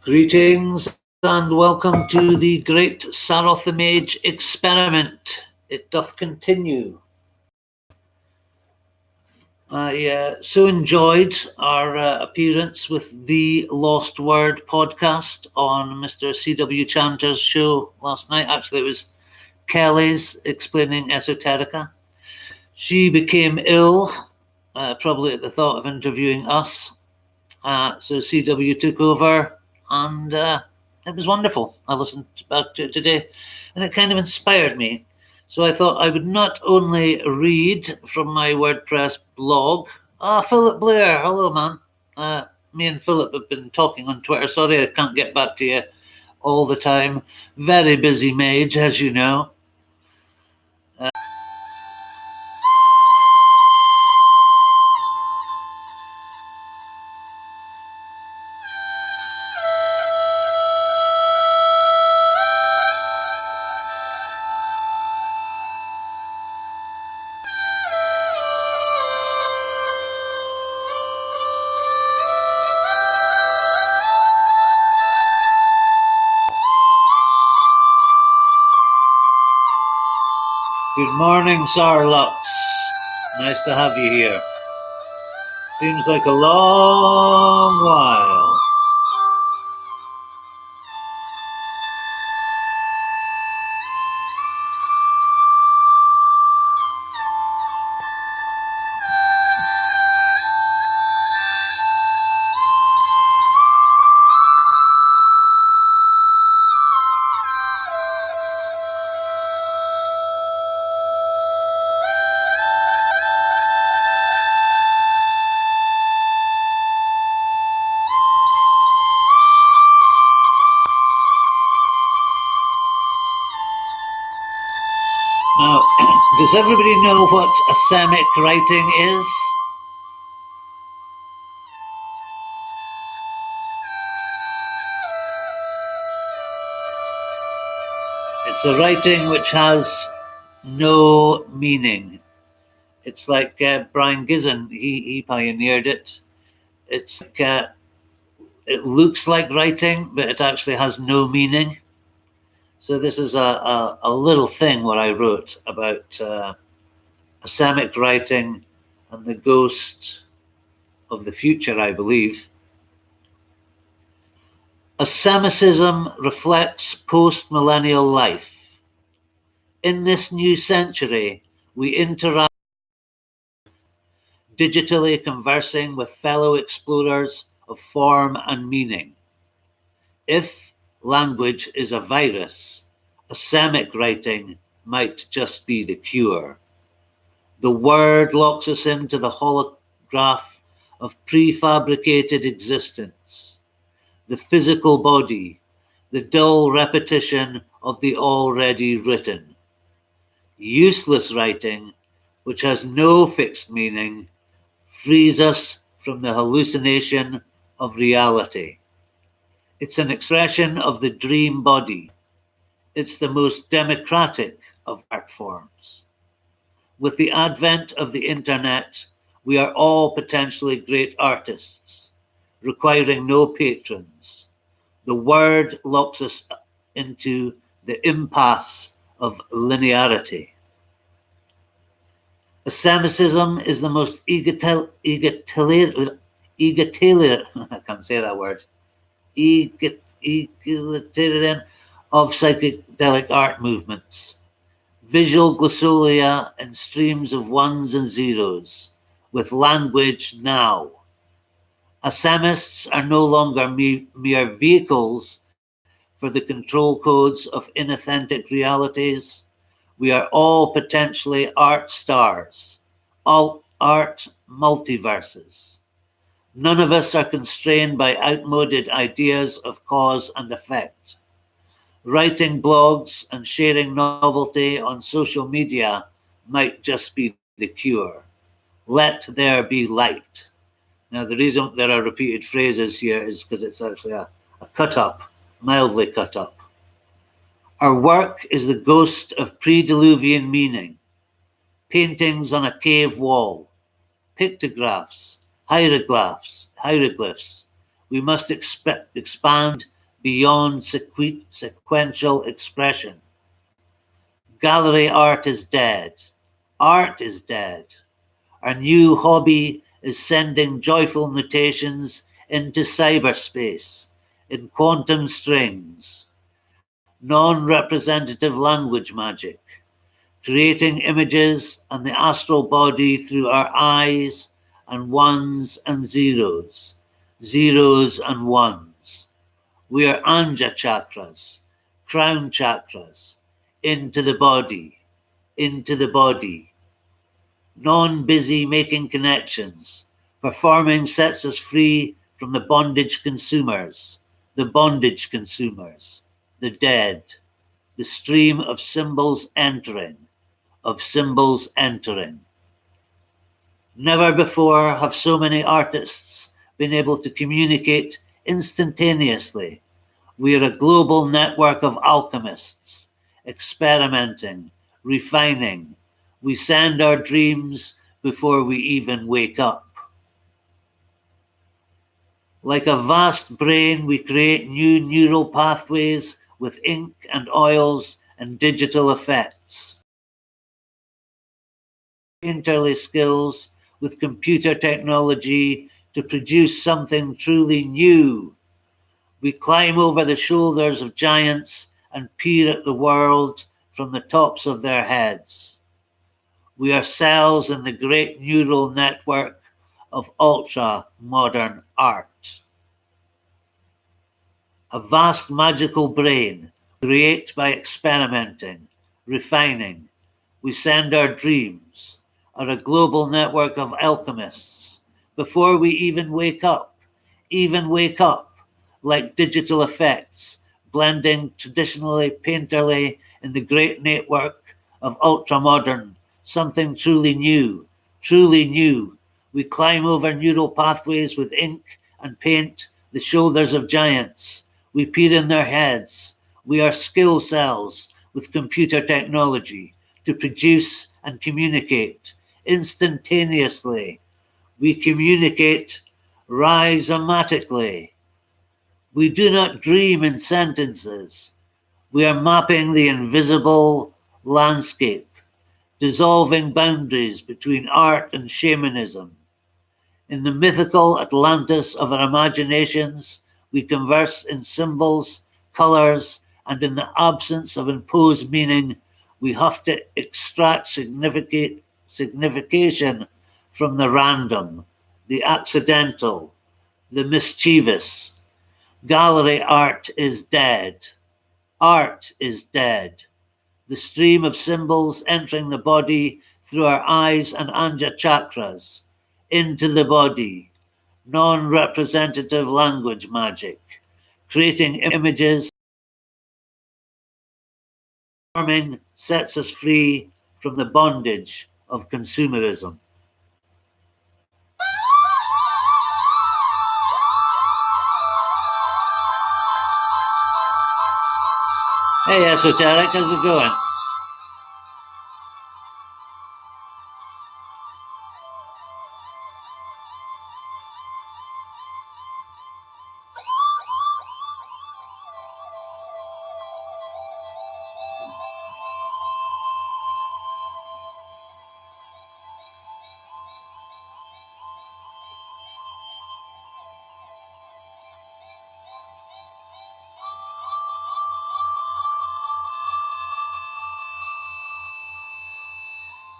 Greetings and welcome to the great Saroth the Mage experiment. It doth continue. I so enjoyed our appearance with the Lost Word podcast on Mr. C.W. Chanter's show last night. Actually, it was Kelly's explaining esoterica. She became ill, probably at the thought of interviewing us. So C.W. took over and it was wonderful. I listened back to it today and it kind of inspired me. So I thought I would not only read from my WordPress blog. Philip Blair, hello man. Me and Philip have been talking on Twitter. Sorry I can't get back to you all the time. Very busy mage, as you know. Good morning, Sarlux. Nice to have you here. Seems like a long while. Now, does everybody know what Asamic writing is? It's a writing which has no meaning. It's like Brian Gizen, he pioneered it. It's like, it looks like writing, but it actually has no meaning. So this is a little thing what I wrote about Asamic writing and the ghost of the future, I believe. Asamicism reflects post-millennial life. In this new century, we interact digitally conversing with fellow explorers of form and meaning. If language is a virus, Asamic writing might just be the cure. The word locks us into the holograph of prefabricated existence, the physical body, the dull repetition of the already written. Useless writing, which has no fixed meaning, frees us from the hallucination of reality. It's an expression of the dream body. It's the most democratic of art forms. With the advent of the internet, we are all potentially great artists, requiring no patrons. The word locks us into the impasse of linearity. Asamicism is the most egalitarian, I can't say that word, egalitarian of psychedelic art movements. Visual glossolia and streams of ones and zeros, with language now. Asamists are no longer mere vehicles for the control codes of inauthentic realities. We are all potentially art stars, all art multiverses. None of us are constrained by outmoded ideas of cause and effect. Writing blogs and sharing novelty on social media might just be the cure. Let there be light. Now, the reason there are repeated phrases here is because it's actually a cut-up, mildly cut up. Our work is the ghost of pre-Diluvian meaning. Paintings on a cave wall, pictographs, hieroglyphs. We must expand beyond sequential expression. Gallery art is dead. Art is dead. Our new hobby is sending joyful mutations into cyberspace, in quantum strings, non-representative language magic, creating images and the astral body through our eyes and ones and zeros, zeros and ones. We are Anja chakras, crown chakras, into the body, into the body. Non-busy making connections. Performing sets us free from the bondage consumers, the dead, the stream of symbols entering, of symbols entering. Never before have so many artists been able to communicate instantaneously. We are a global network of alchemists, experimenting, refining. We send our dreams before we even wake up. Like a vast brain, we create new neural pathways with ink and oils and digital effects. Painterly skills with computer technology to produce something truly new. We climb over the shoulders of giants and peer at the world from the tops of their heads. We are cells in the great neural network of ultra-modern art. A vast magical brain, create by experimenting, refining. We send our dreams, are a global network of alchemists. Before we even wake up, like digital effects, blending traditionally painterly in the great network of ultramodern, something truly new, truly new. We climb over neural pathways with ink and paint the shoulders of giants. We peer in their heads. We are skill cells with computer technology to produce and communicate instantaneously. We communicate rhizomatically. We do not dream in sentences. We are mapping the invisible landscape, dissolving boundaries between art and shamanism. In the mythical Atlantis of our imaginations, we converse in symbols, colors, and in the absence of imposed meaning, we have to extract signification from the random, the accidental, the mischievous. Gallery art is dead. Art is dead. The stream of symbols entering the body through our eyes and Anja chakras, into the body, non-representative language magic, creating images, forming sets us free from the bondage of consumerism. Hey, Esoteric, how's it going?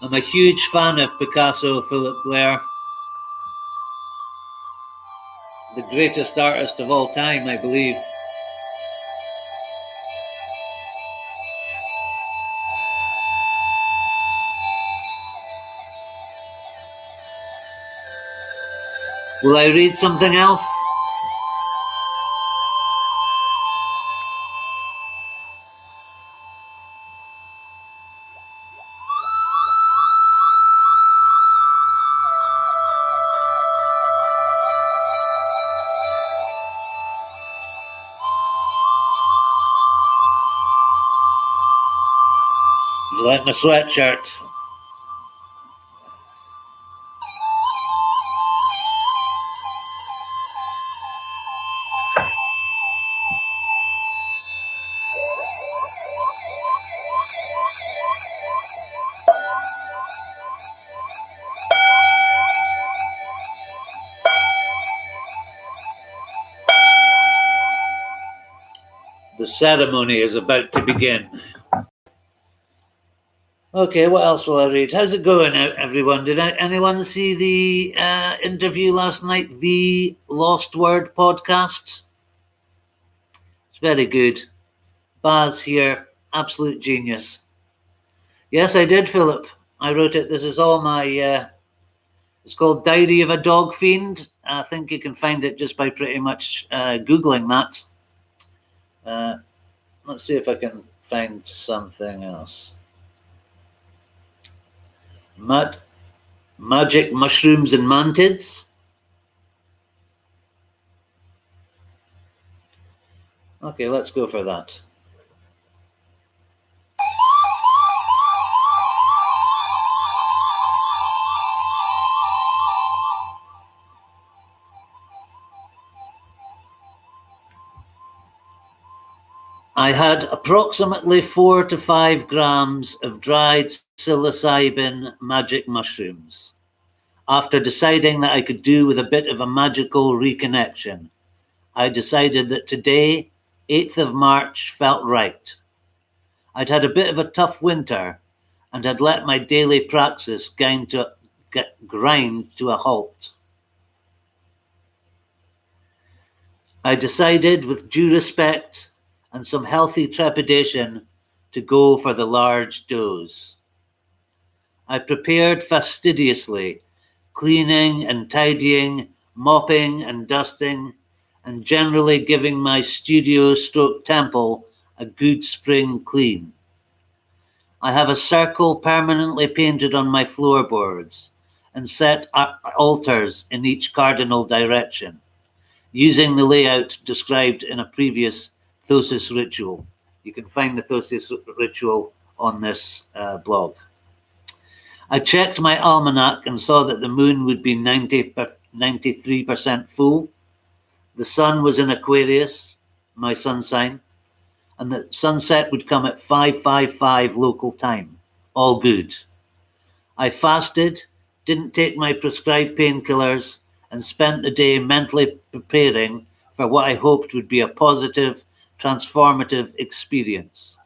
I'm a huge fan of Picasso, Philip Blair, the greatest artist of all time, I believe. Will I read something else? You like my sweatshirt? The ceremony is about to begin. Okay, what else will I read? How's it going, everyone? Did anyone see the interview last night, the Lost Word podcast? It's very good. Baz here, absolute genius. Yes, I did, Philip. I wrote it. This is all my... it's called Diary of a Dog Fiend. I think you can find it just by pretty much Googling that. Let's see if I can find something else. Magic mushrooms and mantids. Okay, let's go for that. I had approximately 4 to 5 grams of dried psilocybin magic mushrooms. After deciding that I could do with a bit of a magical reconnection, I decided that today, 8th of March, felt right. I'd had a bit of a tough winter and had let my daily praxis grind to a halt. I decided, with due respect and some healthy trepidation, to go for the large dose. I prepared fastidiously, cleaning and tidying, mopping and dusting, and generally giving my studio/temple a good spring clean. I have a circle permanently painted on my floorboards and set altars in each cardinal direction, using the layout described in a previous Thosis ritual. You can find the Thosis ritual on this blog. I checked my almanac and saw that the moon would be 93% full. The sun was in Aquarius, my sun sign, and the sunset would come at 5:55 local time. All good. I fasted, didn't take my prescribed painkillers, and spent the day mentally preparing for what I hoped would be a positive, transformative experience.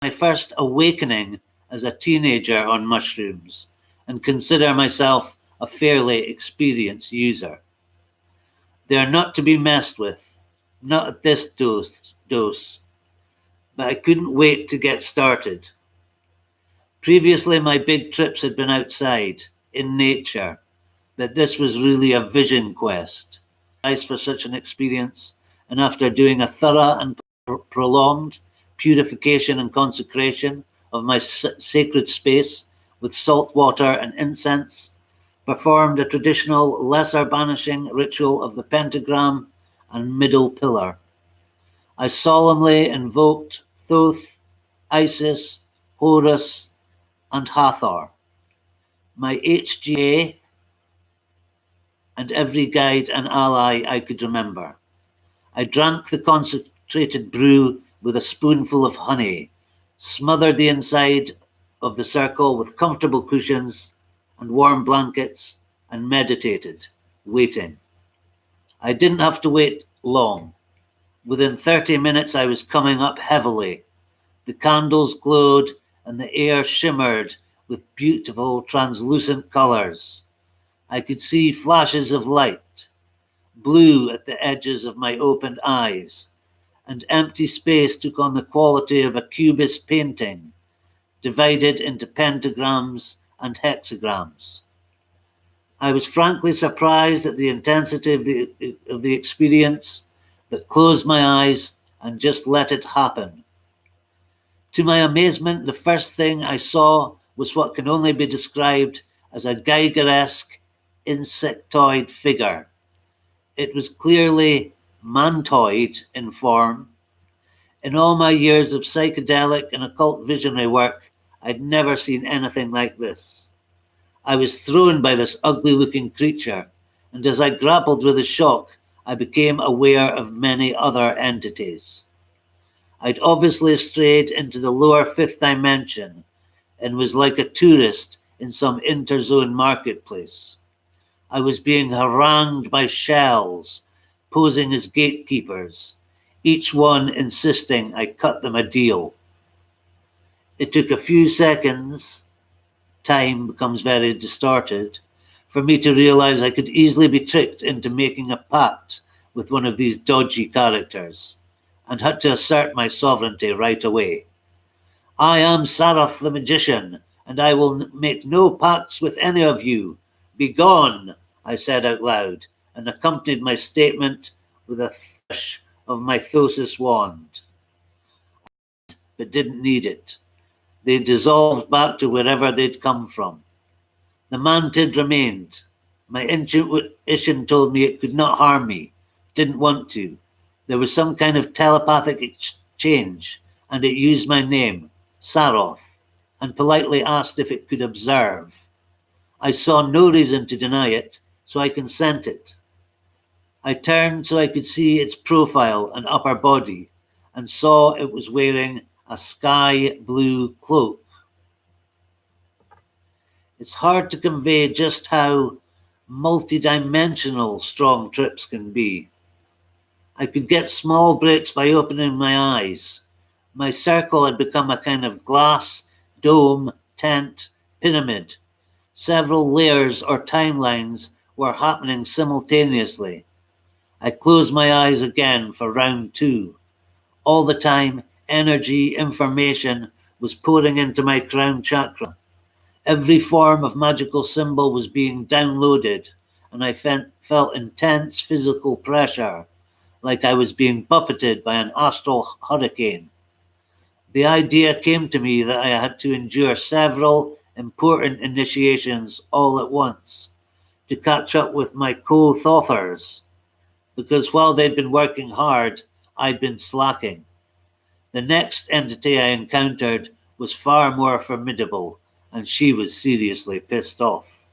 My first awakening as a teenager on mushrooms, and consider myself a fairly experienced user. They are not to be messed with, not at this dose, but I couldn't wait to get started. Previously, my big trips had been outside, in nature, but this was really a vision quest. Nice for such an experience, and after doing a thorough and prolonged purification and consecration of my sacred space with salt water and incense, performed a traditional lesser banishing ritual of the pentagram and middle pillar. I solemnly invoked Thoth, Isis, Horus, and Hathor, my HGA, and every guide and ally I could remember. I drank the concentrated brew with a spoonful of honey, smothered the inside of the circle with comfortable cushions and warm blankets, and meditated, waiting. I didn't have to wait long. Within 30 minutes, I was coming up heavily. The candles glowed and the air shimmered with beautiful translucent colors. I could see flashes of light, blue at the edges of my opened eyes, and empty space took on the quality of a cubist painting, divided into pentagrams and hexagrams. I was frankly surprised at the intensity of the experience, but closed my eyes and just let it happen. To my amazement, the first thing I saw was what can only be described as a Geiger-esque insectoid figure. It was clearly mantoid in form. In all my years of psychedelic and occult visionary work, I'd never seen anything like this. I was thrown by this ugly-looking creature, and as I grappled with the shock, I became aware of many other entities. I'd obviously strayed into the lower fifth dimension and was like a tourist in some interzone marketplace. I was being harangued by shells, posing as gatekeepers, each one insisting I cut them a deal. It took a few seconds, time becomes very distorted, for me to realize I could easily be tricked into making a pact with one of these dodgy characters, and had to assert my sovereignty right away. I am Saroth the magician, and I will make no pacts with any of you. Begone, I said out loud, and accompanied my statement with a thresh of my Thosis wand. But didn't need it. They dissolved back to wherever they'd come from. The mantid remained. My intuition told me it could not harm me, didn't want to. There was some kind of telepathic exchange, and it used my name, Saroth, and politely asked if it could observe. I saw no reason to deny it, so I consented. I turned so I could see its profile and upper body, and saw it was wearing a sky blue cloak. It's hard to convey just how multidimensional strong trips can be. I could get small breaks by opening my eyes. My circle had become a kind of glass, dome, tent, pyramid. Several layers or timelines were happening simultaneously. I closed my eyes again for round 2. All the time, energy, information was pouring into my crown chakra. Every form of magical symbol was being downloaded, and I felt intense physical pressure, like I was being buffeted by an astral hurricane. The idea came to me that I had to endure several important initiations all at once to catch up with my co-authors, because while they'd been working hard, I'd been slacking. The next entity I encountered was far more formidable, and she was seriously pissed off.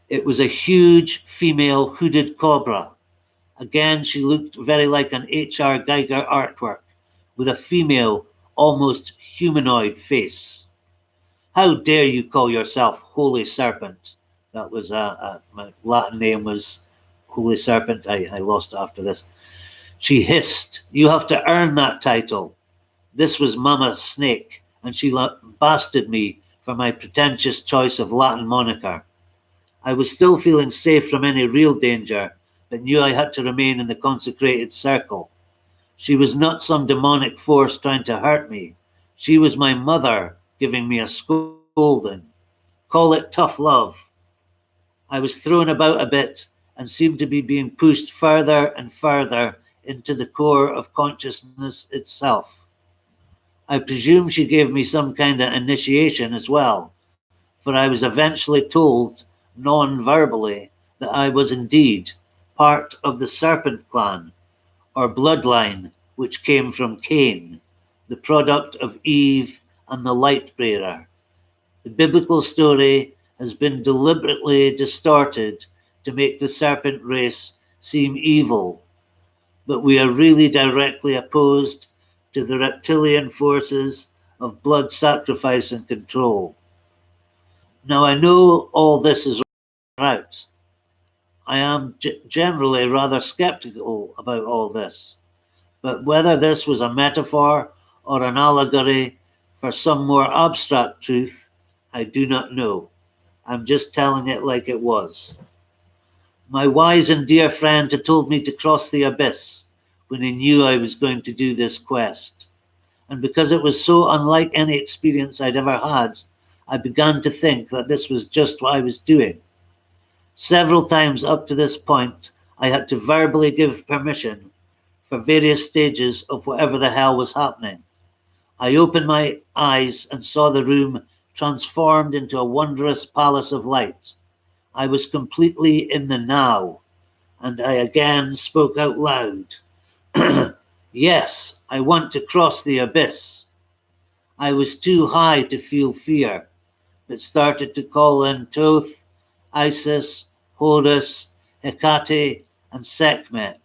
It was a huge female hooded cobra. Again, she looked very like an H.R. Geiger artwork, with a female, almost humanoid face. How dare you call yourself Holy Serpent? That was my Latin name was Holy Serpent. I lost it after this. She hissed, "You have to earn that title." This was Mama Snake, and she blasted me for my pretentious choice of Latin moniker. I was still feeling safe from any real danger, but knew I had to remain in the consecrated circle. She was not some demonic force trying to hurt me. She was my mother giving me a scolding. Call it tough love. I was thrown about a bit and seemed to be being pushed further and further into the core of consciousness itself. I presume she gave me some kind of initiation as well, for I was eventually told, non-verbally, that I was indeed part of the Serpent clan, or bloodline, which came from Cain, the product of Eve and the Light-Bearer. The biblical story has been deliberately distorted to make the serpent race seem evil, but we are really directly opposed to the reptilian forces of blood sacrifice and control. Now I know all this is right. I am generally rather skeptical about all this, but whether this was a metaphor or an allegory for some more abstract truth, I do not know. I'm just telling it like it was. My wise and dear friend had told me to cross the abyss when he knew I was going to do this quest. And because it was so unlike any experience I'd ever had, I began to think that this was just what I was doing. Several times up to this point, I had to verbally give permission for various stages of whatever the hell was happening. I opened my eyes and saw the room transformed into a wondrous palace of light. I was completely in the now, and I again spoke out loud. Yes, I want to cross the abyss. I was too high to feel fear, but started to call in Thoth, Isis, Horus, Hecate, and Sekhmet.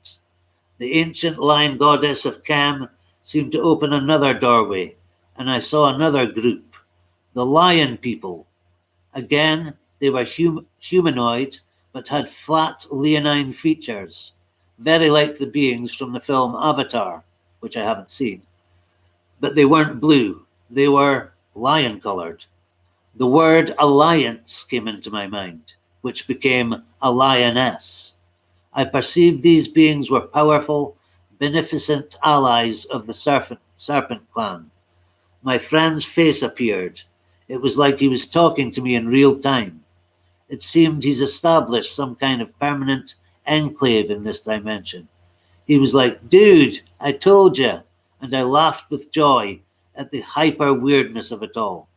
The ancient lion goddess of Cam seemed to open another doorway, and I saw another group, the lion people. Again, they were humanoid, but had flat leonine features, very like the beings from the film Avatar, which I haven't seen. But they weren't blue, they were lion-colored. The word alliance came into my mind, which became a lioness. I perceived these beings were powerful, beneficent allies of the serpent clan. My friend's face appeared. It was like he was talking to me in real time. It seemed he's established some kind of permanent enclave in this dimension. He was like, dude, I told you. And I laughed with joy at the hyper weirdness of it all.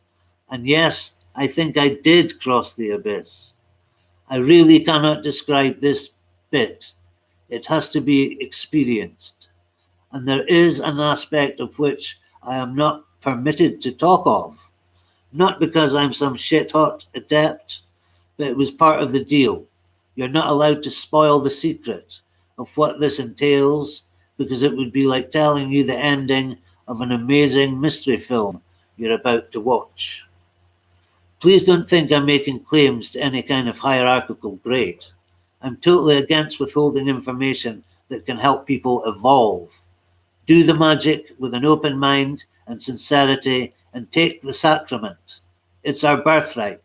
And yes, I think I did cross the abyss. I really cannot describe this bit. It has to be experienced. And there is an aspect of which I am not permitted to talk of. Not because I'm some shit-hot adept, but it was part of the deal. You're not allowed to spoil the secret of what this entails, because it would be like telling you the ending of an amazing mystery film you're about to watch. Please don't think I'm making claims to any kind of hierarchical grade. I'm totally against withholding information that can help people evolve. Do the magic with an open mind and sincerity and take the sacrament. It's our birthright.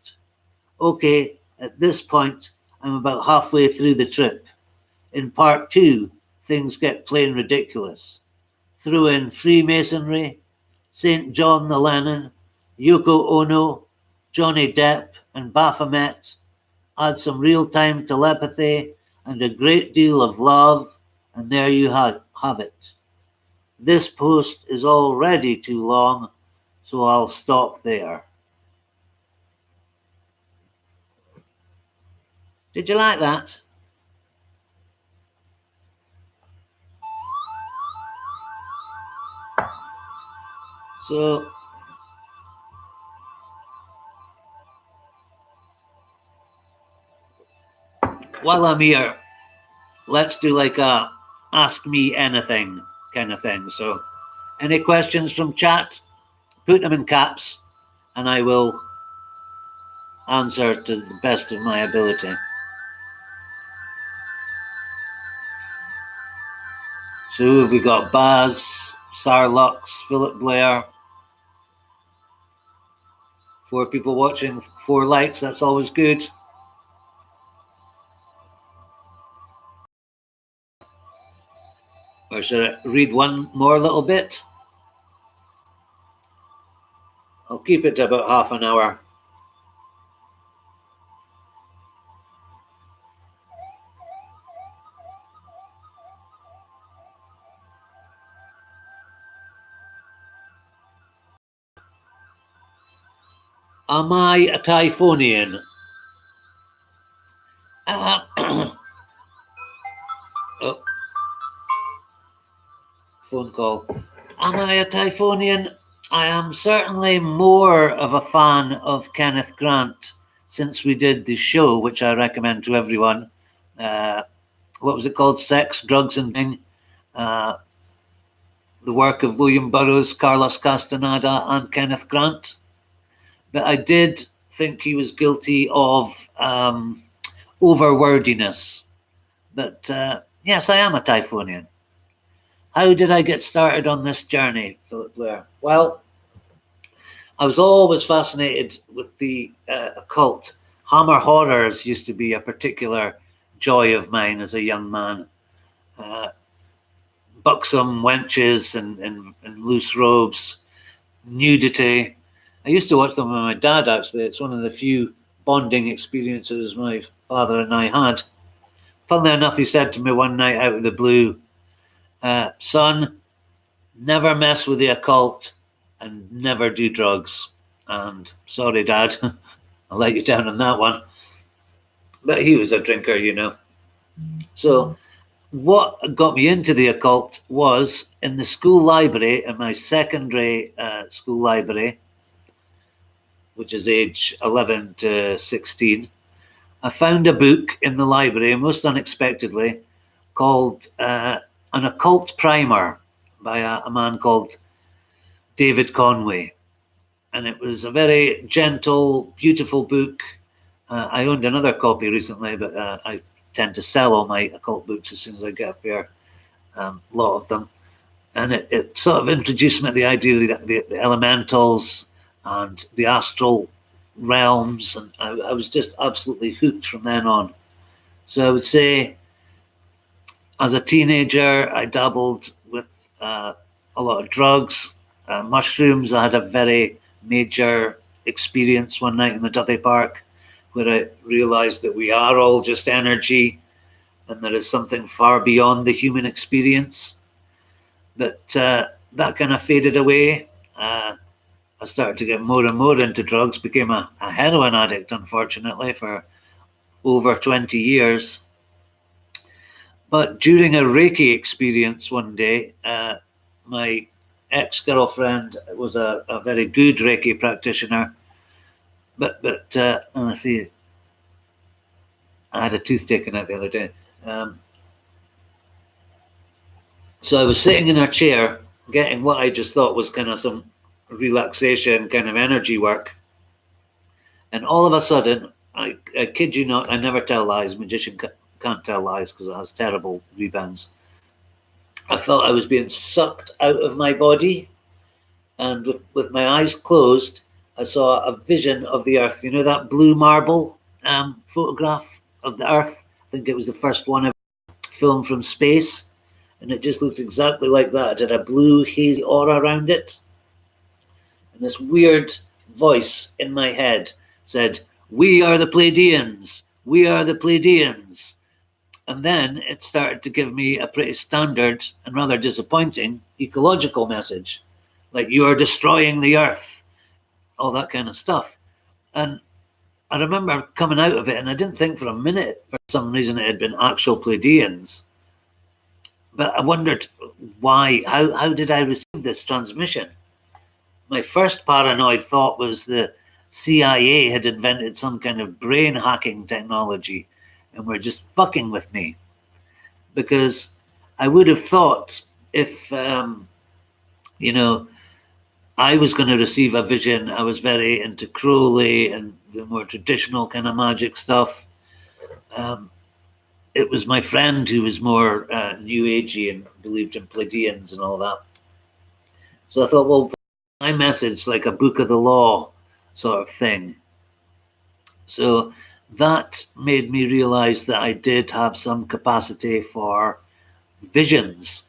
Okay, at this point, I'm about halfway through the trip. In part 2, things get plain ridiculous. Throw in Freemasonry, St. John the Lennon, Yoko Ono, Johnny Depp, and Baphomet. Add some real-time telepathy and a great deal of love, and there you have it. This post is already too long, so I'll stop there. Did you like that? So, while I'm here, let's do like a ask me anything kind of thing. So, any questions from chat, put them in caps, and I will answer to the best of my ability. So who have we got? Baz, Sarlux, Philip Blair. 4 people watching, 4 likes, that's always good. Or should I read one more little bit? I'll keep it to about half an hour. Am I a Typhonian? Oh, phone call. Am I a Typhonian? I am certainly more of a fan of Kenneth Grant since we did the show, which I recommend to everyone. What was it called? Sex, Drugs and Bing. The work of William Burroughs, Carlos Castaneda, and Kenneth Grant. But I did think he was guilty of overwordiness. But yes, I am a Typhonian. How did I get started on this journey, Philip Blair? Well, I was always fascinated with the occult. Hammer horrors used to be a particular joy of mine as a young man. Buxom wenches and loose robes, nudity. I used to watch them with my dad, actually. It's one of the few bonding experiences my father and I had. Funnily enough, he said to me one night out of the blue, son, never mess with the occult and never do drugs. And sorry, Dad, I'll let you down on that one. But he was a drinker, you know. So what got me into the occult was in the school library, in my secondary school library, which is age 11 to 16, I found a book in the library, most unexpectedly, called An Occult Primer by a man called David Conway. And it was a very gentle, beautiful book. I owned another copy recently, but I tend to sell all my occult books as soon as I get a fair lot of them. And it sort of introduced me to the idea of the elementals and the astral realms, and I was just absolutely hooked from then on. So I would say, as a teenager, I dabbled with a lot of drugs, mushrooms. I had a very major experience one night in the Dudley Park where I realized that we are all just energy and there is something far beyond the human experience. But that kind of faded away. I started to get more and more into drugs, became a heroin addict, unfortunately, for over 20 years. But during a Reiki experience one day, my ex-girlfriend was a very good Reiki practitioner. But let's see, I had a tooth taken out the other day. So I was sitting in her chair, getting what I just thought was kind of some relaxation, kind of energy work. And all of a sudden, I kid you not, I never tell lies. Magician can't tell lies because it has terrible rebounds. I felt I was being sucked out of my body. And with my eyes closed, I saw a vision of the earth. You know that blue marble photograph of the earth? I think it was the first one ever filmed from space. And it just looked exactly like that. It had a blue, hazy aura around it. And this weird voice in my head said, "We are the Pleiadians. We are the Pleiadians." And then it started to give me a pretty standard and rather disappointing ecological message. Like, you are destroying the earth. All that kind of stuff. And I remember coming out of it, and I didn't think for a minute, for some reason, it had been actual Pleiadians. But I wondered why, how did I receive this transmission? My first paranoid thought was the CIA had invented some kind of brain hacking technology and were just fucking with me. Because I would have thought if, I was going to receive a vision, I was very into Crowley and the more traditional kind of magic stuff. It was my friend who was more New Agey and believed in Pleiadians and all that. So I thought, well, my message, like a book of the law sort of thing. So that made me realize that I did have some capacity for visions.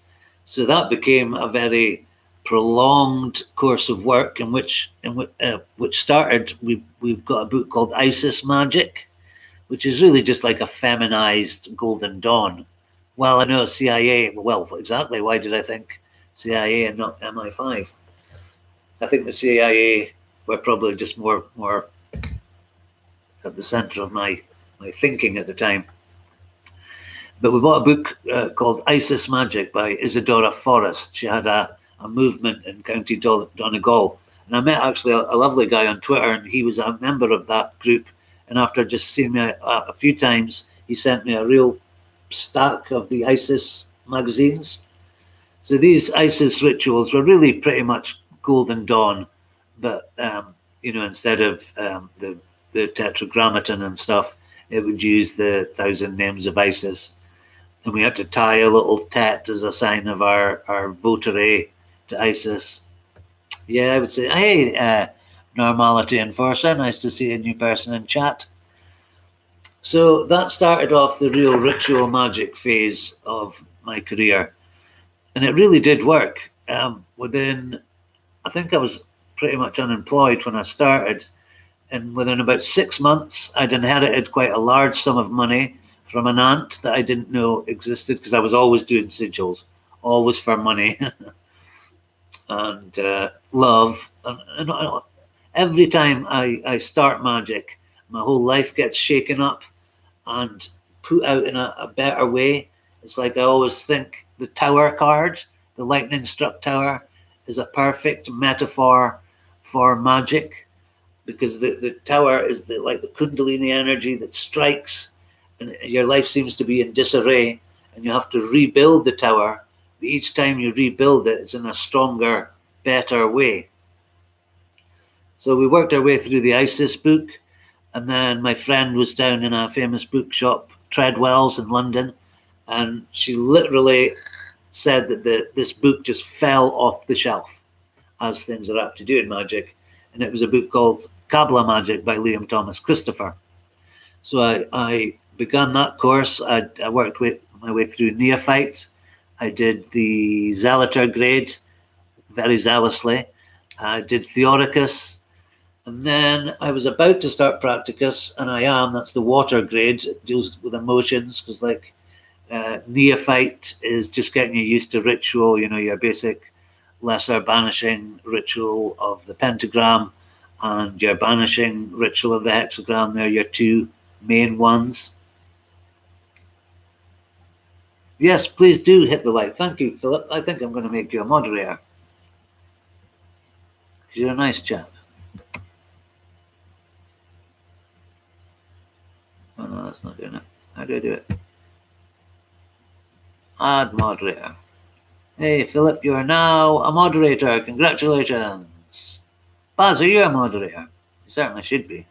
So that became a very prolonged course of work in which started. We've got a book called Isis Magic, which is really just like a feminized Golden Dawn. Well, I know CIA. Well, exactly. Why did I think CIA and not MI5? I think the CIA were probably just more at the center of my thinking at the time. But we bought a book called Isis Magic by Isadora Forrest. She had a movement in County Donegal. And I met actually a lovely guy on Twitter, and he was a member of that group. And after just seeing me a few times, he sent me a real stack of the Isis magazines. So these Isis rituals were really pretty much Golden Dawn, but instead of the Tetragrammaton and stuff, it would use the 1,000 Names of Isis, and we had to tie a little tet as a sign of our votary to Isis. Yeah, I would say, hey, Normality Enforcer, nice to see a new person in chat. So that started off the real ritual magic phase of my career, and it really did work. I think I was pretty much unemployed when I started, and within about 6 months, I'd inherited quite a large sum of money from an aunt that I didn't know existed, because I was always doing sigils, always for money and love. And every time I start magic, my whole life gets shaken up and put out in a better way. It's like I always think the Tower card, the lightning struck tower, is a perfect metaphor for magic, because the tower is like the Kundalini energy that strikes, and your life seems to be in disarray, and you have to rebuild the tower. But each time you rebuild it, it's in a stronger, better way. So we worked our way through the Isis book, And then my friend was down in a famous bookshop, Treadwell's in London, and she literally said that this book just fell off the shelf, as things are apt to do in magic. And it was a book called Kabbalah Magic by Liam Thomas Christopher. So I began that course. I worked my way through Neophyte. I did the Zelator grade very zealously. I did Theoricus. And then I was about to start Practicus, and that's the water grade. It deals with emotions, because like Neophyte is just getting you used to ritual, your basic lesser banishing ritual of the pentagram and your banishing ritual of the hexagram. They're your two main ones. Yes, please do hit the like. Thank you, Philip. I think I'm going to make you a moderator. You're a nice chap. Oh, no, that's not doing it. How do I do it? Add moderator. Hey, Philip, you are now a moderator. Congratulations. Baz, are you a moderator? You certainly should be.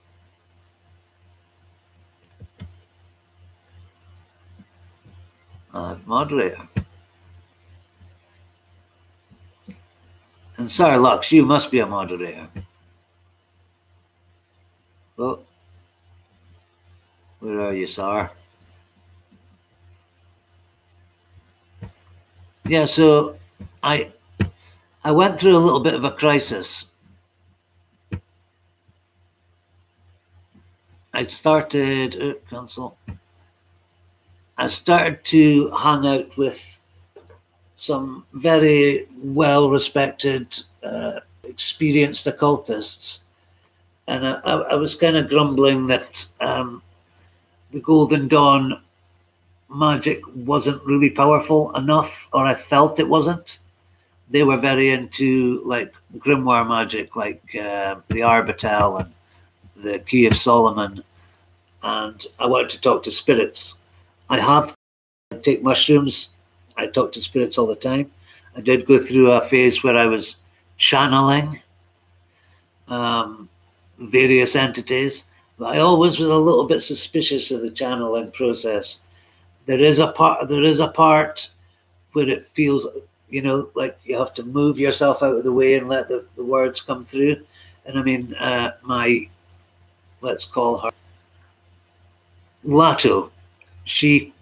Add moderator. And Sir Lux, you must be a moderator. Oh, where are you, Sir? Yeah, so I went through a little bit of a crisis. I started to hang out with some very well-respected, experienced occultists, and I was kind of grumbling that the Golden Dawn magic wasn't really powerful enough, or I felt it wasn't. They were very into like grimoire magic, like the Arbitel and the Key of Solomon, and I wanted to talk to spirits. I take mushrooms. I talk to spirits all the time. I did go through a phase where I was channeling various entities, but I always was a little bit suspicious of the channeling process. There is a part where it feels, like you have to move yourself out of the way and let the words come through. And I mean, let's call her Lato. She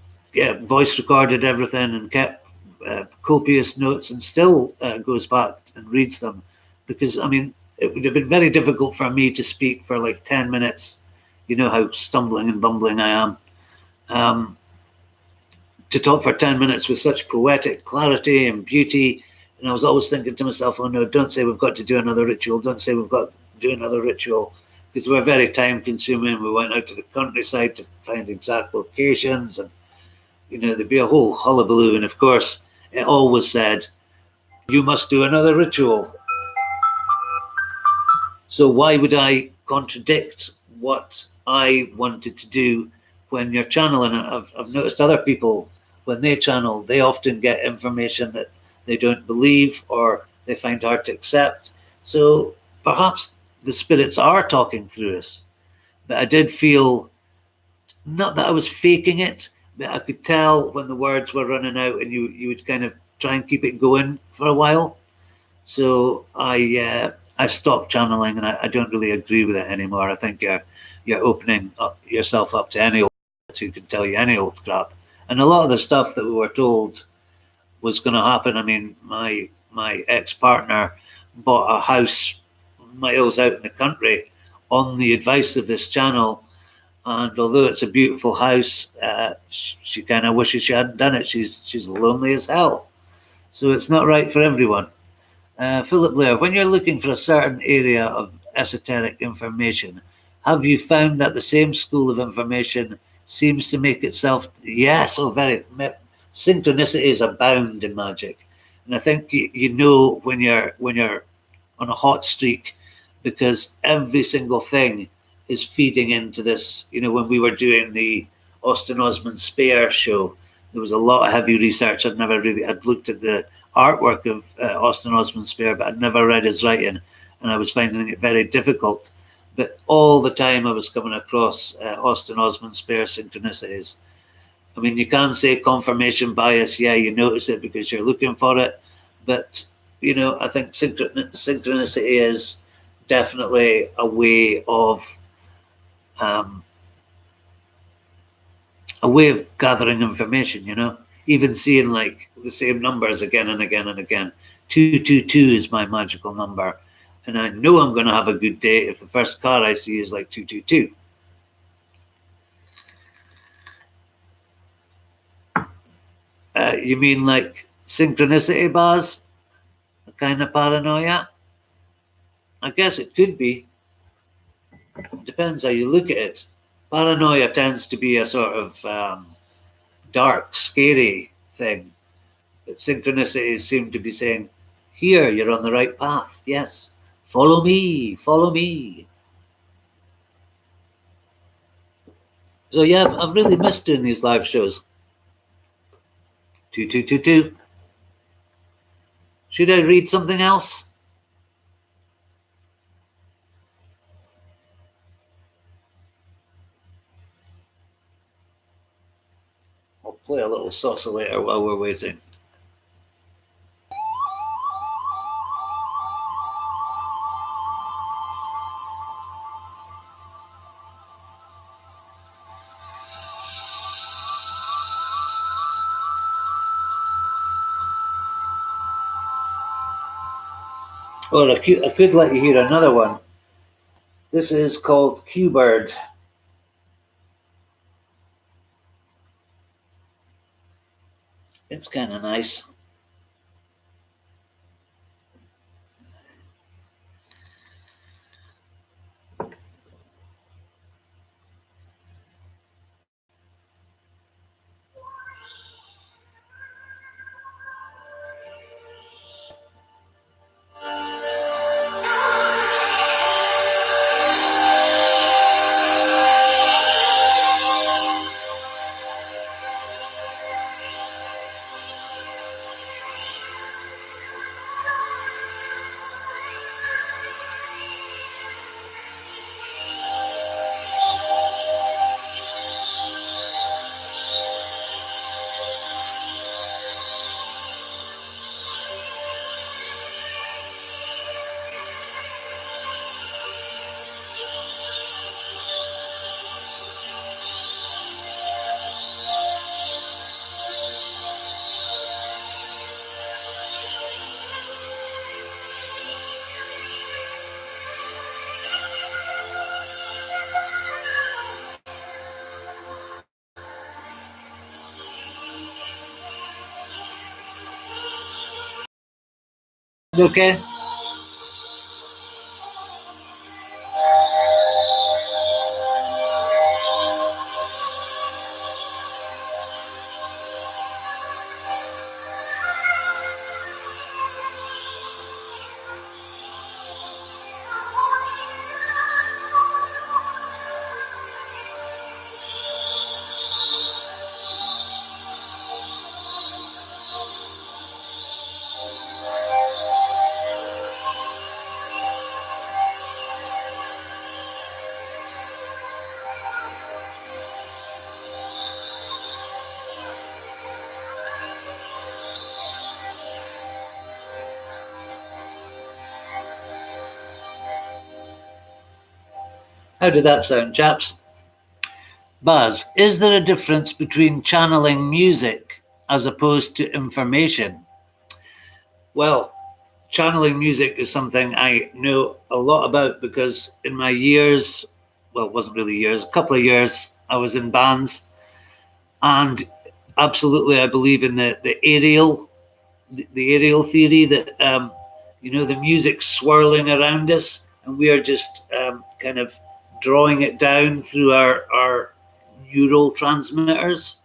voice recorded everything and kept copious notes, and still goes back and reads them, because I mean, it would have been very difficult for me to speak for like 10 minutes. You know how stumbling and bumbling I am. To talk for 10 minutes with such poetic clarity and beauty. And I was always thinking to myself, oh no, don't say we've got to do another ritual. Don't say we've got to do another ritual, because we're very time consuming. We went out to the countryside to find exact locations, and there'd be a whole hullabaloo. And of course, it always said, you must do another ritual. So why would I contradict what I wanted to do when you're channeling? I've noticed other people, when they channel, they often get information that they don't believe or they find hard to accept. So perhaps the spirits are talking through us. But I did feel, not that I was faking it, but I could tell when the words were running out, and you would kind of try and keep it going for a while. So I stopped channeling, and I don't really agree with it anymore. I think you're opening yourself up to any old who can tell you any old crap. And a lot of the stuff that we were told was going to happen. I mean, my ex-partner bought a house miles out in the country on the advice of this channel. And although it's a beautiful house, she kind of wishes she hadn't done it. She's lonely as hell. So it's not right for everyone. Philip Blair, when you're looking for a certain area of esoteric information, have you found that the same school of information seems to make itself? Yes, very. Synchronicities abound in magic, and I think you know when you're on a hot streak, because every single thing is feeding into this. When we were doing the Austin Osman Spare show, there was a lot of heavy research. I'd looked at the artwork of Austin Osman Spare, but I'd never read his writing, and I was finding it very difficult. but all the time I was coming across Austin Osman Spare synchronicities. I mean, you can say confirmation bias. Yeah, you notice it because you're looking for it. But, you know, I think synchronicity is definitely a way of gathering information, you know, even seeing like the same numbers again and again and again. 222 is my magical number. And I know I'm going to have a good day if the first car I see is like 222. You mean like synchronicity, Baz? A kind of paranoia? I guess it could be. It depends how you look at it. Paranoia tends to be a sort of dark, scary thing. But synchronicities seem to be saying, here, you're on the right path. Yes. Follow me. Follow me. So, yeah, I've really missed doing these live shows. 2222. Should I read something else? I'll play a little oscillator while we're waiting. Or I could let you hear another one. This is called Q-Bird. It's kind of nice. Okay. How did that sound, chaps? Buzz, is there a difference between channeling music as opposed to information? Well, channeling music is something I know a lot about because in my years, well, it wasn't really years, a couple of years, I was in bands. And absolutely, I believe in the aerial theory that, you know, the music's swirling around us and we are just kind of drawing it down through our neural transmitters.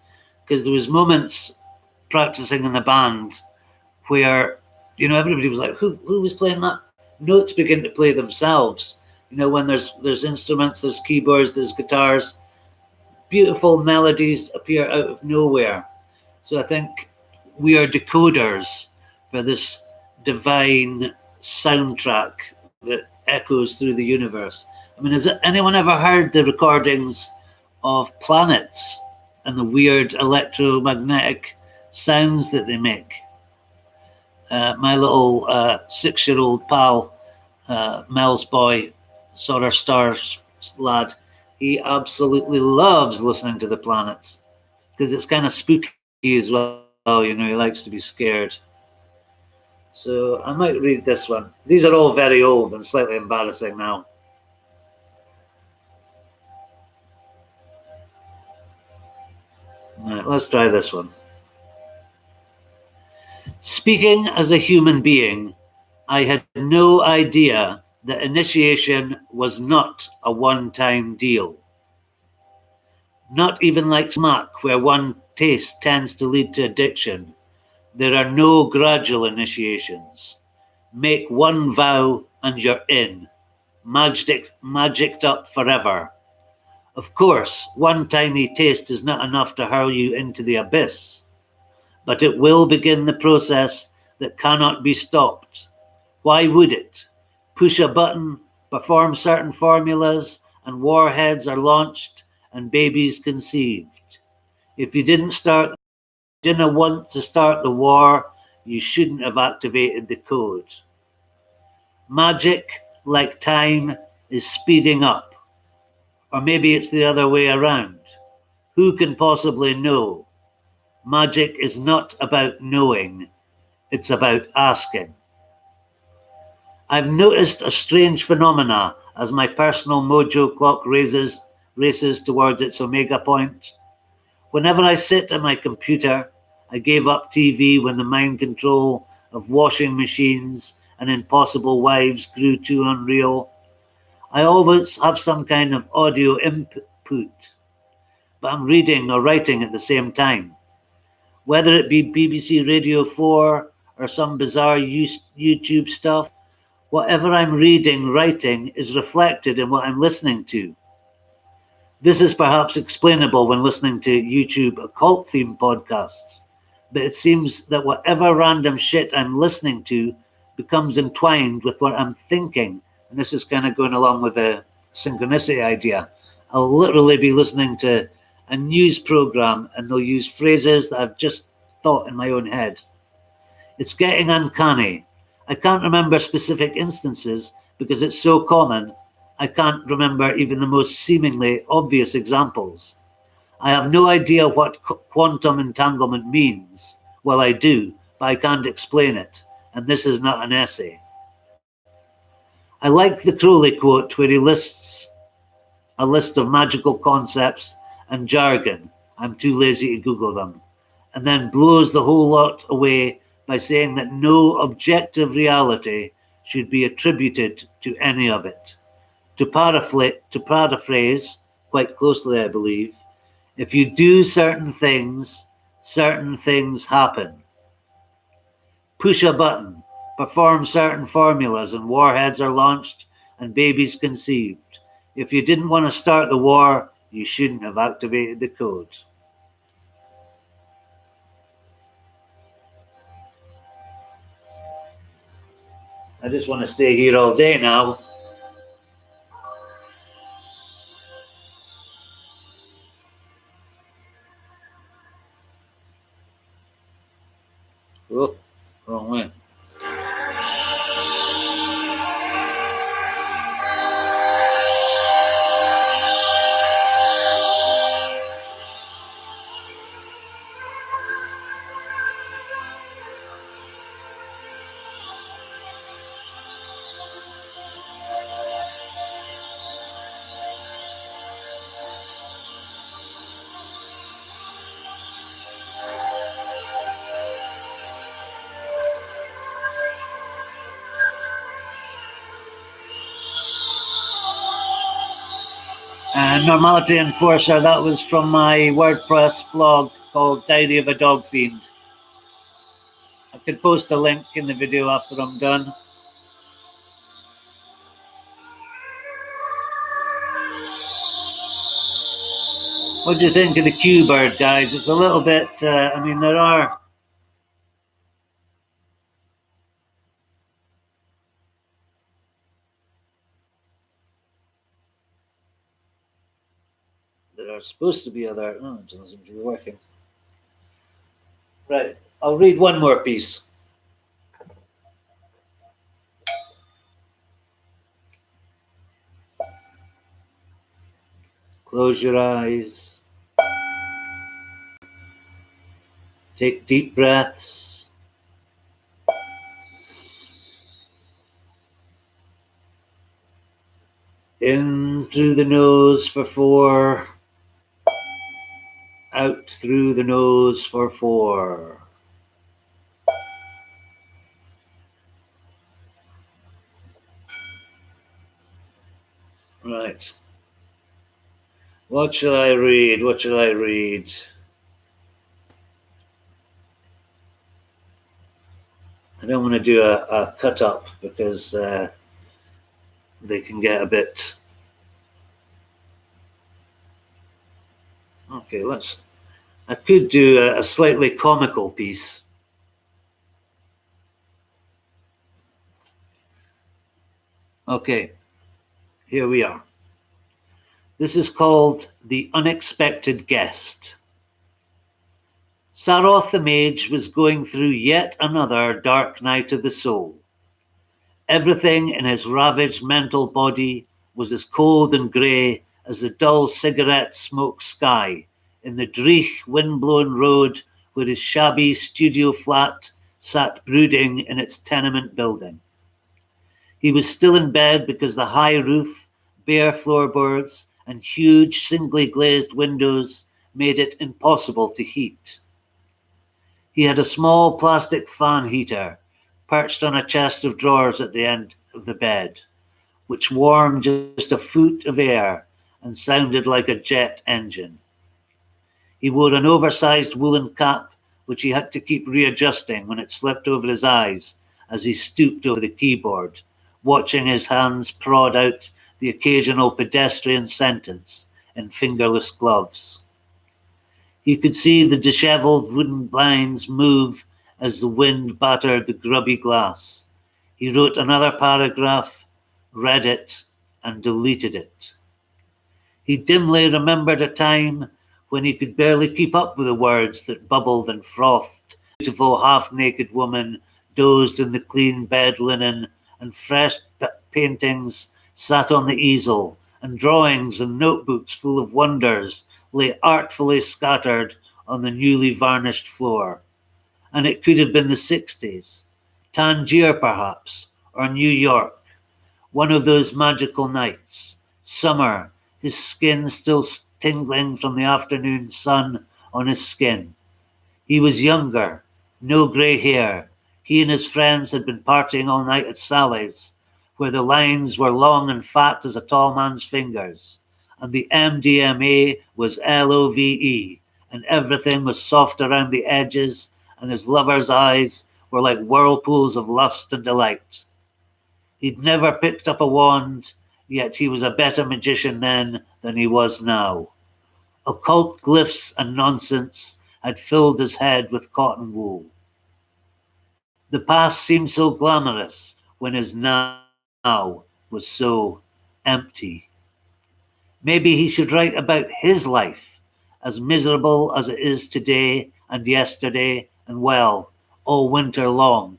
Because there was moments practicing in the band where, you know, everybody was like, who was playing that? Notes begin to play themselves. You know, when there's instruments, there's keyboards, there's guitars, beautiful melodies appear out of nowhere. So I think we are decoders for this divine soundtrack that echoes through the universe. I mean, has anyone ever heard the recordings of planets and the weird electromagnetic sounds that they make? My little 6-year-old pal, Mel's boy, Solar Stars lad, he absolutely loves listening to the planets because it's kind of spooky as well. He likes to be scared. So I might read this one. These are all very old and slightly embarrassing now. Right, let's try this one. Speaking as a human being, I had no idea that initiation was not a one-time deal. Not even like smack, where one taste tends to lead to addiction. There are no gradual initiations. Make one vow and you're in. Magicked up forever. Of course, one tiny taste is not enough to hurl you into the abyss, but it will begin the process that cannot be stopped. Why would it? Push a button, perform certain formulas, and warheads are launched and babies conceived. If you didn't want to start the war, you shouldn't have activated the code. Magic, like time, is speeding up. Or maybe it's the other way around. Who can possibly know? Magic is not about knowing, it's about asking. I've noticed a strange phenomena as my personal mojo clock races towards its omega point. Whenever I sit at my computer, I gave up TV when the mind control of washing machines and impossible wives grew too unreal. I always have some kind of audio input, but I'm reading or writing at the same time. Whether it be BBC Radio 4 or some bizarre YouTube stuff, whatever I'm reading, writing is reflected in what I'm listening to. This is perhaps explainable when listening to YouTube occult themed podcasts, but it seems that whatever random shit I'm listening to becomes entwined with what I'm thinking. And this is kind of going along with the synchronicity idea. I'll literally be listening to a news program and they'll use phrases that I've just thought in my own head. It's getting uncanny. I can't remember specific instances because it's so common, I can't remember even the most seemingly obvious examples. I have no idea what quantum entanglement means. Well, I do, but I can't explain it, and this is not an essay. I like the Crowley quote where he lists a list of magical concepts and jargon. I'm too lazy to Google them. And then blows the whole lot away by saying that no objective reality should be attributed to any of it. To paraphrase quite closely, I believe, if you do certain things happen. Push a button, perform certain formulas, and warheads are launched and babies conceived. If you didn't want to start the war, you shouldn't have activated the code. I just want to stay here all day now. Oh, wrong way. Normality Enforcer, that was from my WordPress blog called Diary of a Dog Fiend. I could post a link in the video after I'm done. What do you think of the Q-Bird, guys? It's a little bit, I mean, there are... There's supposed to be other. Oh, it doesn't seem to be working. Right. I'll read one more piece. Close your eyes. Take deep breaths. In through the nose for 4. Out through the nose for 4. Right. What shall I read? What shall I read? I don't want to do a cut up because they can get a bit. Okay, I could do a slightly comical piece. Okay, here we are. This is called The Unexpected Guest. Saroth the Mage was going through yet another dark night of the soul. Everything in his ravaged mental body was as cold and grey as the dull cigarette smoke sky in the dreich, wind-blown road where his shabby studio flat sat brooding in its tenement building. He was still in bed because the high roof, bare floorboards, and huge singly glazed windows made it impossible to heat. He had a small plastic fan heater perched on a chest of drawers at the end of the bed, which warmed just a foot of air and sounded like a jet engine. He wore an oversized woolen cap, which he had to keep readjusting when it slipped over his eyes as he stooped over the keyboard, watching his hands prod out the occasional pedestrian sentence in fingerless gloves. He could see the disheveled wooden blinds move as the wind battered the grubby glass. He wrote another paragraph, read it, and deleted it. He dimly remembered a time when he could barely keep up with the words that bubbled and frothed. A beautiful half-naked woman dozed in the clean bed linen, and fresh paintings sat on the easel, and drawings and notebooks full of wonders lay artfully scattered on the newly varnished floor. And it could have been the 60s, Tangier perhaps, or New York, one of those magical nights, summer, his skin still tingling from the afternoon sun on his skin. He was younger, no grey hair. He and his friends had been partying all night at Sally's, where the lines were long and fat as a tall man's fingers, and the MDMA was LOVE, and everything was soft around the edges, and his lover's eyes were like whirlpools of lust and delight. He'd never picked up a wand, yet he was a better magician then than he was now. Occult glyphs and nonsense had filled his head with cotton wool. The past seemed so glamorous when his now was so empty. Maybe he should write about his life, as miserable as it is today and yesterday and well, all winter long.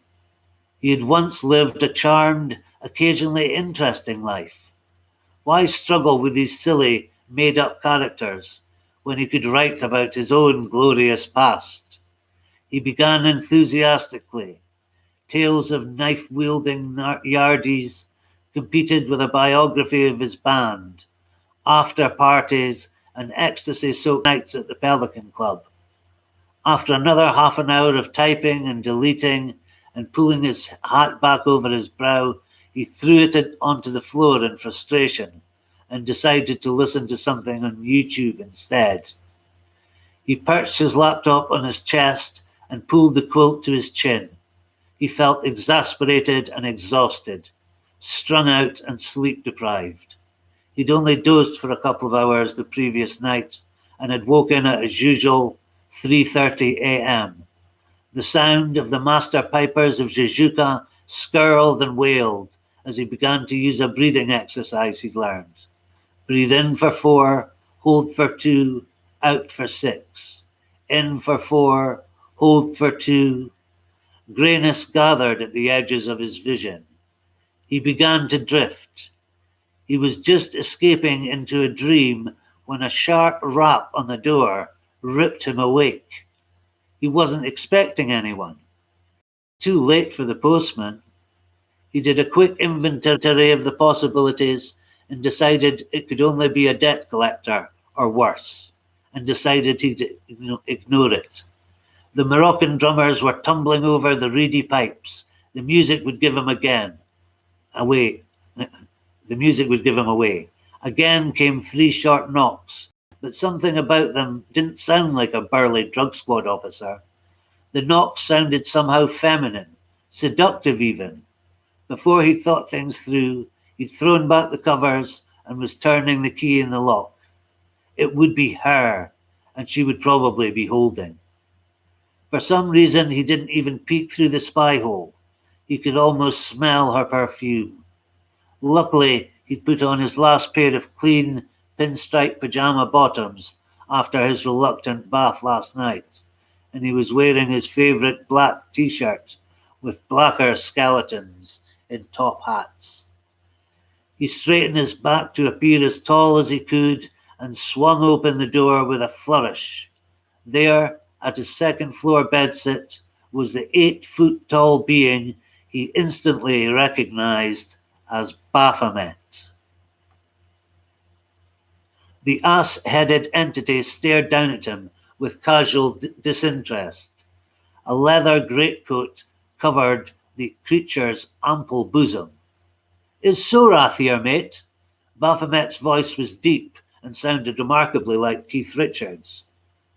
He had once lived a charmed, occasionally interesting life. Why struggle with these silly, made-up characters when he could write about his own glorious past? He began enthusiastically. Tales of knife-wielding yardies competed with a biography of his band, after parties and ecstasy-soaked nights at the Pelican Club. After another half an hour of typing and deleting and pulling his hat back over his brow, he threw it onto the floor in frustration and decided to listen to something on YouTube instead. He perched his laptop on his chest and pulled the quilt to his chin. He felt exasperated and exhausted, strung out and sleep-deprived. He'd only dozed for a couple of hours the previous night and had woken at his usual 3:30 a.m. The sound of the master pipers of Jijuka skirled and wailed as he began to use a breathing exercise he'd learned. Breathe in for 4, hold for 2, out for 6. In for 4, hold for 2. Greyness gathered at the edges of his vision. He began to drift. He was just escaping into a dream when a sharp rap on the door ripped him awake. He wasn't expecting anyone. Too late for the postman. He did a quick inventory of the possibilities and decided it could only be a debt collector or worse, and decided he'd ignore it. The Moroccan drummers were tumbling over the reedy pipes. The music would give him away. The music would give him away. Again came 3 short knocks, but something about them didn't sound like a burly drug squad officer. The knocks sounded somehow feminine, seductive even. Before he'd thought things through, he'd thrown back the covers and was turning the key in the lock. It would be her, and she would probably be holding. For some reason, he didn't even peek through the spy hole. He could almost smell her perfume. Luckily, he'd put on his last pair of clean, pinstripe pajama bottoms after his reluctant bath last night, and he was wearing his favourite black t-shirt with blacker skeletons in top hats. He straightened his back to appear as tall as he could and swung open the door with a flourish. There, at his second-floor bedsit, was the 8-foot-tall being he instantly recognized as Baphomet. The ass-headed entity stared down at him with casual disinterest. A leather greatcoat covered the creature's ample bosom. "Is Sorath here, mate?" Baphomet's voice was deep and sounded remarkably like Keith Richards.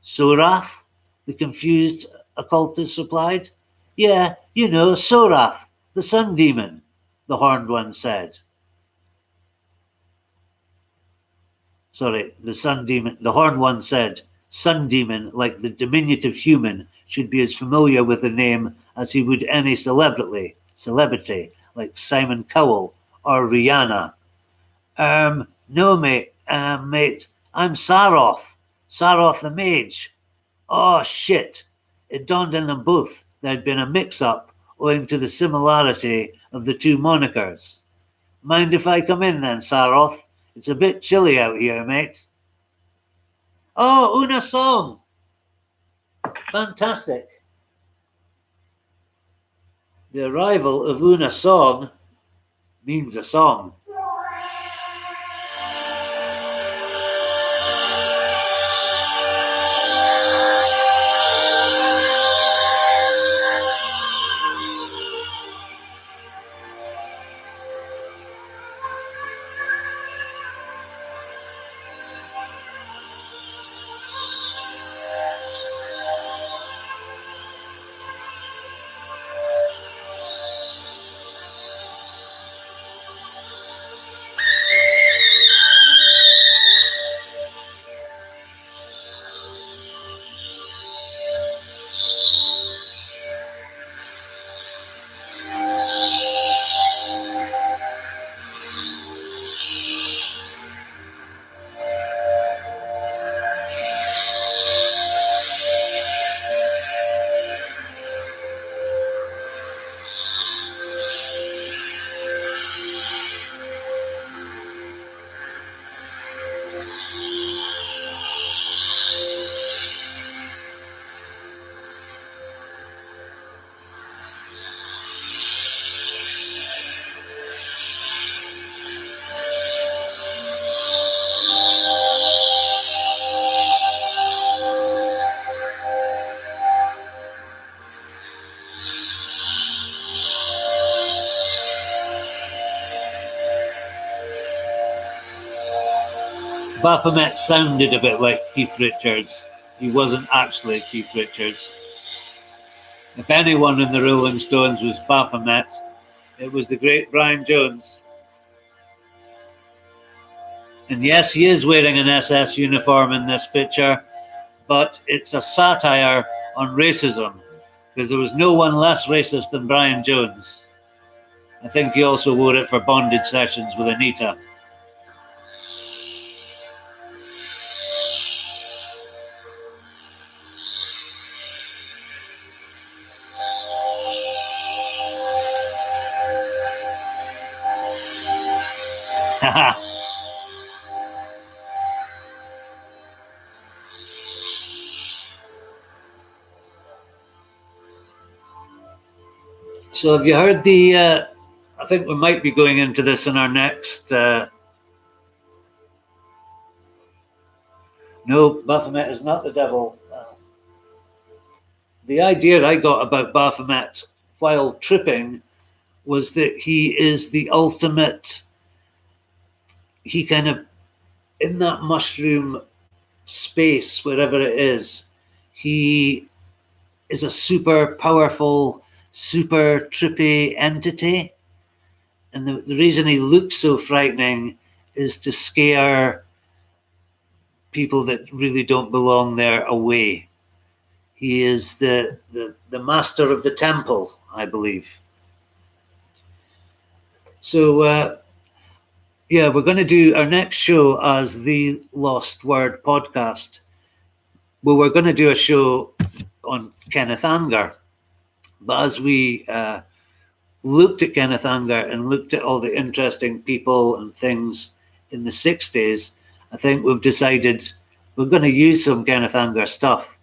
"Sorath?" the confused occultist replied. "Yeah, you know, Sorath, the sun demon," the horned one said. The horned one said, "Sun demon, like the diminutive human, should be as familiar with the name as he would any celebrity, like Simon Cowell or Rihanna." No, mate, I'm Saroth the mage." "Oh, shit." It dawned on them both there'd been a mix-up owing to the similarity of the 2 monikers. "Mind if I come in then, Saroth? It's a bit chilly out here, mate." "Oh, Una Song! Fantastic." The arrival of Una Song means a song. Baphomet sounded a bit like Keith Richards. He wasn't actually Keith Richards. If anyone in the Rolling Stones was Baphomet, it was the great Brian Jones. And yes, he is wearing an SS uniform in this picture, but it's a satire on racism, because there was no one less racist than Brian Jones. I think he also wore it for bondage sessions with Anita. So have you heard the? I think we might be going into this in our next. No, Baphomet is not the devil. The idea I got about Baphomet while tripping was that he is the ultimate. He kind of in that mushroom space, wherever it is, he is a super powerful, super trippy entity. And the reason he looks so frightening is to scare people that really don't belong there away. He is the master of the temple, I believe. So, yeah, we're going to do our next show as the Lost Word podcast. Well, we're going to do a show on Kenneth Anger. But as we looked at Kenneth Anger and looked at all the interesting people and things in the 60s, I think we've decided we're going to use some Kenneth Anger stuff.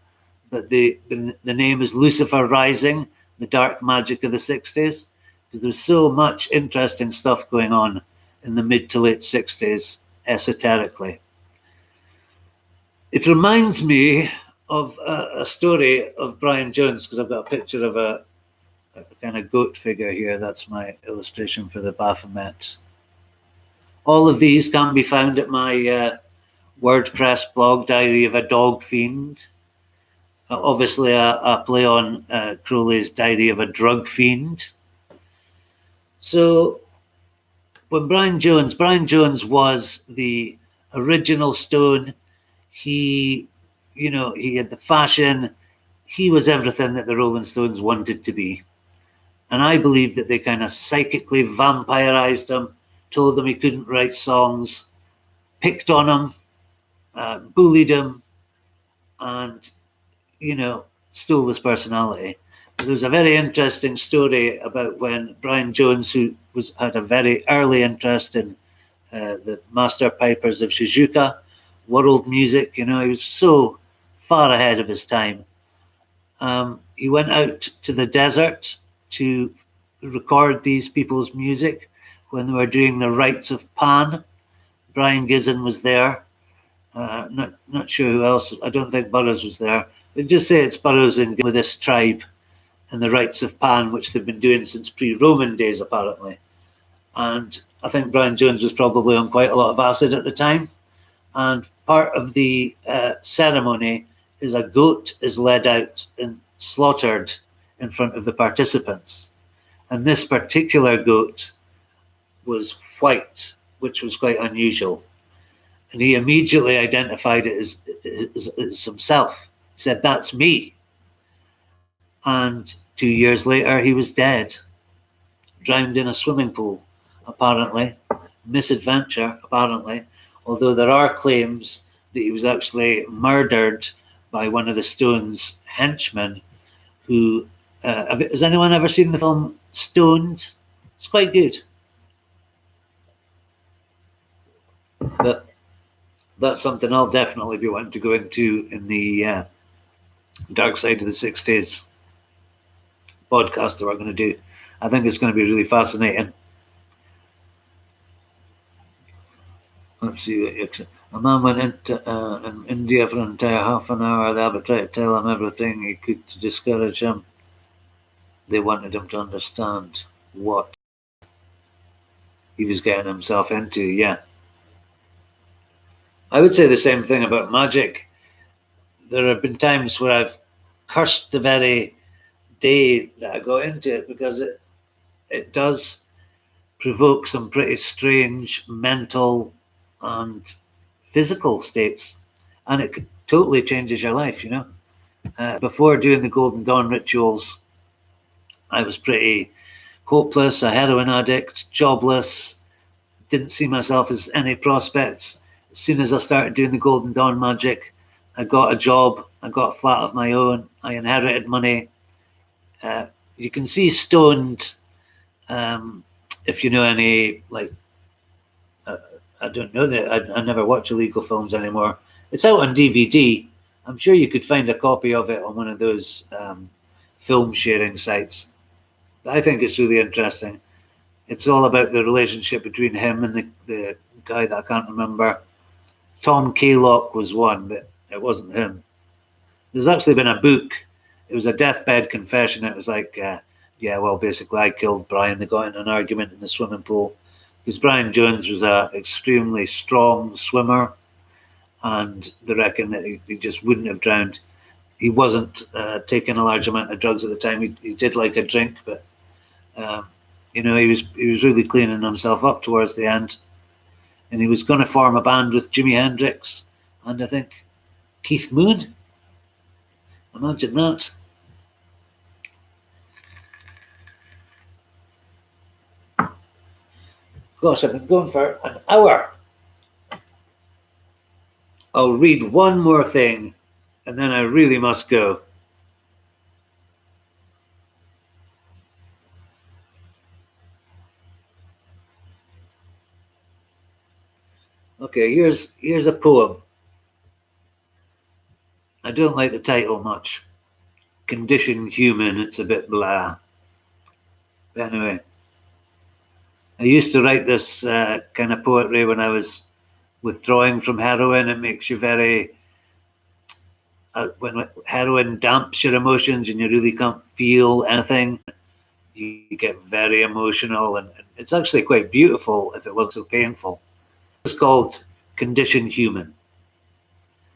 But the name is Lucifer Rising, the dark magic of the 60s, because there's so much interesting stuff going on in the mid to late 60s esoterically. It reminds me of a story of Brian Jones, because I've got a picture of a kind of goat figure here. That's my illustration for the Baphomet. All of these can be found at my WordPress blog, Diary of a Dog Fiend. Obviously, a play on Crowley's Diary of a Drug Fiend. So, when Brian Jones was the original Stone. He had the fashion. He was everything that the Rolling Stones wanted to be. And I believe that they kind of psychically vampirized him, told him he couldn't write songs, picked on him, bullied him, and, stole his personality. There's a very interesting story about when Brian Jones, who had a very early interest in the master pipers of Shizuka, world music, he was so far ahead of his time. He went out to the desert to record these people's music when they were doing the rites of Pan. Brian Gizen was there. Not sure who else. I don't think Burroughs was there. They just say it's Burroughs and with this tribe and the rites of Pan, which they've been doing since pre-Roman days, apparently. And I think Brian Jones was probably on quite a lot of acid at the time. And part of the ceremony is a goat is led out and slaughtered in front of the participants. And this particular goat was white, which was quite unusual. And he immediately identified it as himself. He said, "That's me." And 2 years later, he was dead, drowned in a swimming pool, apparently. Misadventure, apparently. Although there are claims that he was actually murdered by one of the Stones' henchmen who... has anyone ever seen the film Stoned? It's quite good. But that's something I'll definitely be wanting to go into in the Dark Side of the 60s podcast that we're going to do. I think it's going to be really fascinating. Let's see. A man went into in India for an entire half an hour. The abbot tried to tell him everything he could to discourage him. They wanted him to understand what he was getting himself into. Yeah. I would say the same thing about magic. There have been times where I've cursed the very day that I got into it, because it does provoke some pretty strange mental and physical states, and it totally changes your life. Before doing the Golden Dawn rituals, I was pretty hopeless, a heroin addict, jobless, didn't see myself as any prospects. As soon as I started doing the Golden Dawn magic, I got a job, I got a flat of my own, I inherited money. You can see Stoned, if you know any I don't know that I never watch illegal films anymore. It's out on DVD. I'm sure you could find a copy of it on one of those film sharing sites. I think it's really interesting. It's all about the relationship between him and the guy that I can't remember. Tom Kaylock was one, but it wasn't him. There's actually been a book. It was a deathbed confession. It was like, yeah, well, basically, I killed Brian. They got in an argument in the swimming pool because Brian Jones was an extremely strong swimmer, and they reckon that he just wouldn't have drowned. He wasn't taking a large amount of drugs at the time. He did like a drink, but you know, he was really cleaning himself up towards the end, and he was going to form a band with Jimi Hendrix and I think Keith Moon. Imagine that. Gosh, I've been going for an hour. I'll read one more thing and then I really must go. Okay, here's a poem. I don't like the title much. Condition Human, it's a bit blah. But anyway, I used to write this kind of poetry when I was withdrawing from heroin. It makes you very, when heroin damps your emotions and you really can't feel anything, you get very emotional, and it's actually quite beautiful if it wasn't so painful. It's called Condition Human.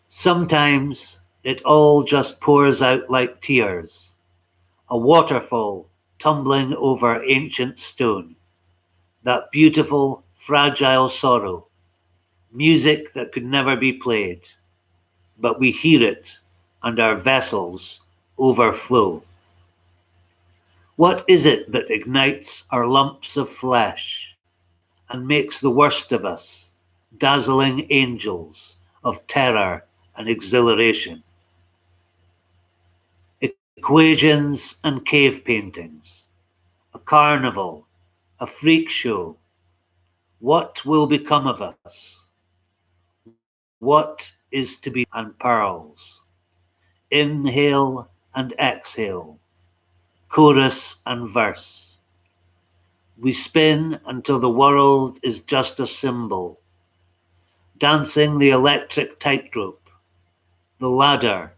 Sometimes it all just pours out like tears, a waterfall tumbling over ancient stone, that beautiful, fragile sorrow, music that could never be played, but we hear it and our vessels overflow. What is it that ignites our lumps of flesh and makes the worst of us dazzling angels of terror and exhilaration? Equations and cave paintings, a carnival, a freak show. What will become of us? What is to be? And pearls? Inhale and exhale, chorus and verse. We spin until the world is just a symbol, dancing the electric tightrope, the ladder,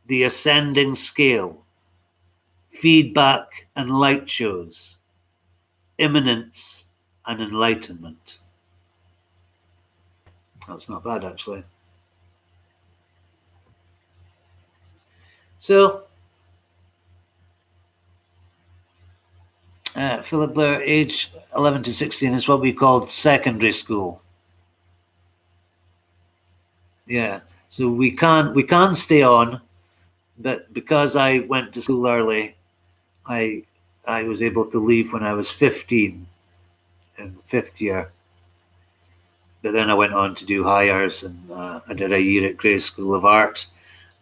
the ascending scale, feedback and light shows, immanence and enlightenment. That's not bad, actually. So, Philip Blair, age 11 to 16, is what we called secondary school. Yeah, so we can stay on, but because I went to school early, I was able to leave when I was 15 in fifth year. But then I went on to do hires, and I did a year at Gray's School of Art,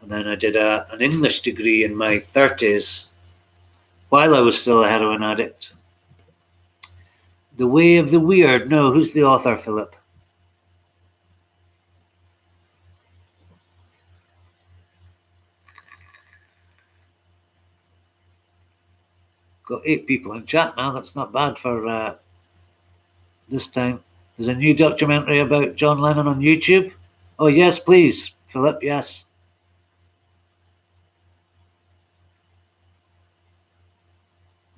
and then I did an English degree in my 30s while I was still a heroin addict. The Way of the Weird. No, who's the author, Philip? Got 8 people in chat now. That's not bad for this time. There's a new documentary about John Lennon on YouTube. Oh, yes, please, Philip, yes.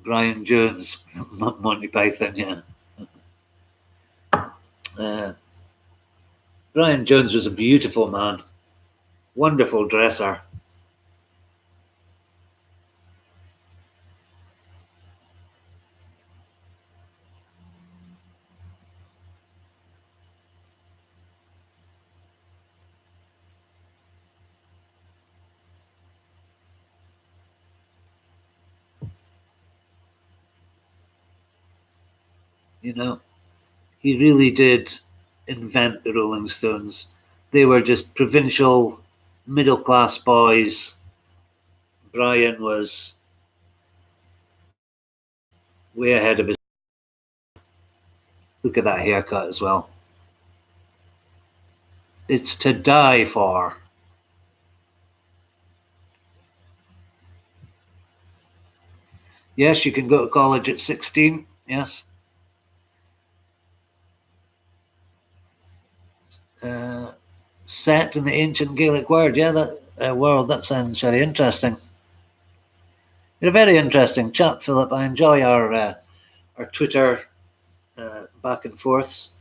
Brian Jones, Monty Python, yeah. Brian Jones was a beautiful man, wonderful dresser. You know, he really did invent the Rolling Stones. They were just provincial, middle class boys. Brian was way ahead of his. Look at that haircut as well. It's to die for. Yes, you can go to college at 16. Yes. Set in the ancient Gaelic word. Yeah, that world. That sounds very interesting. You're a very interesting chap, Philip. I enjoy our Twitter back and forths.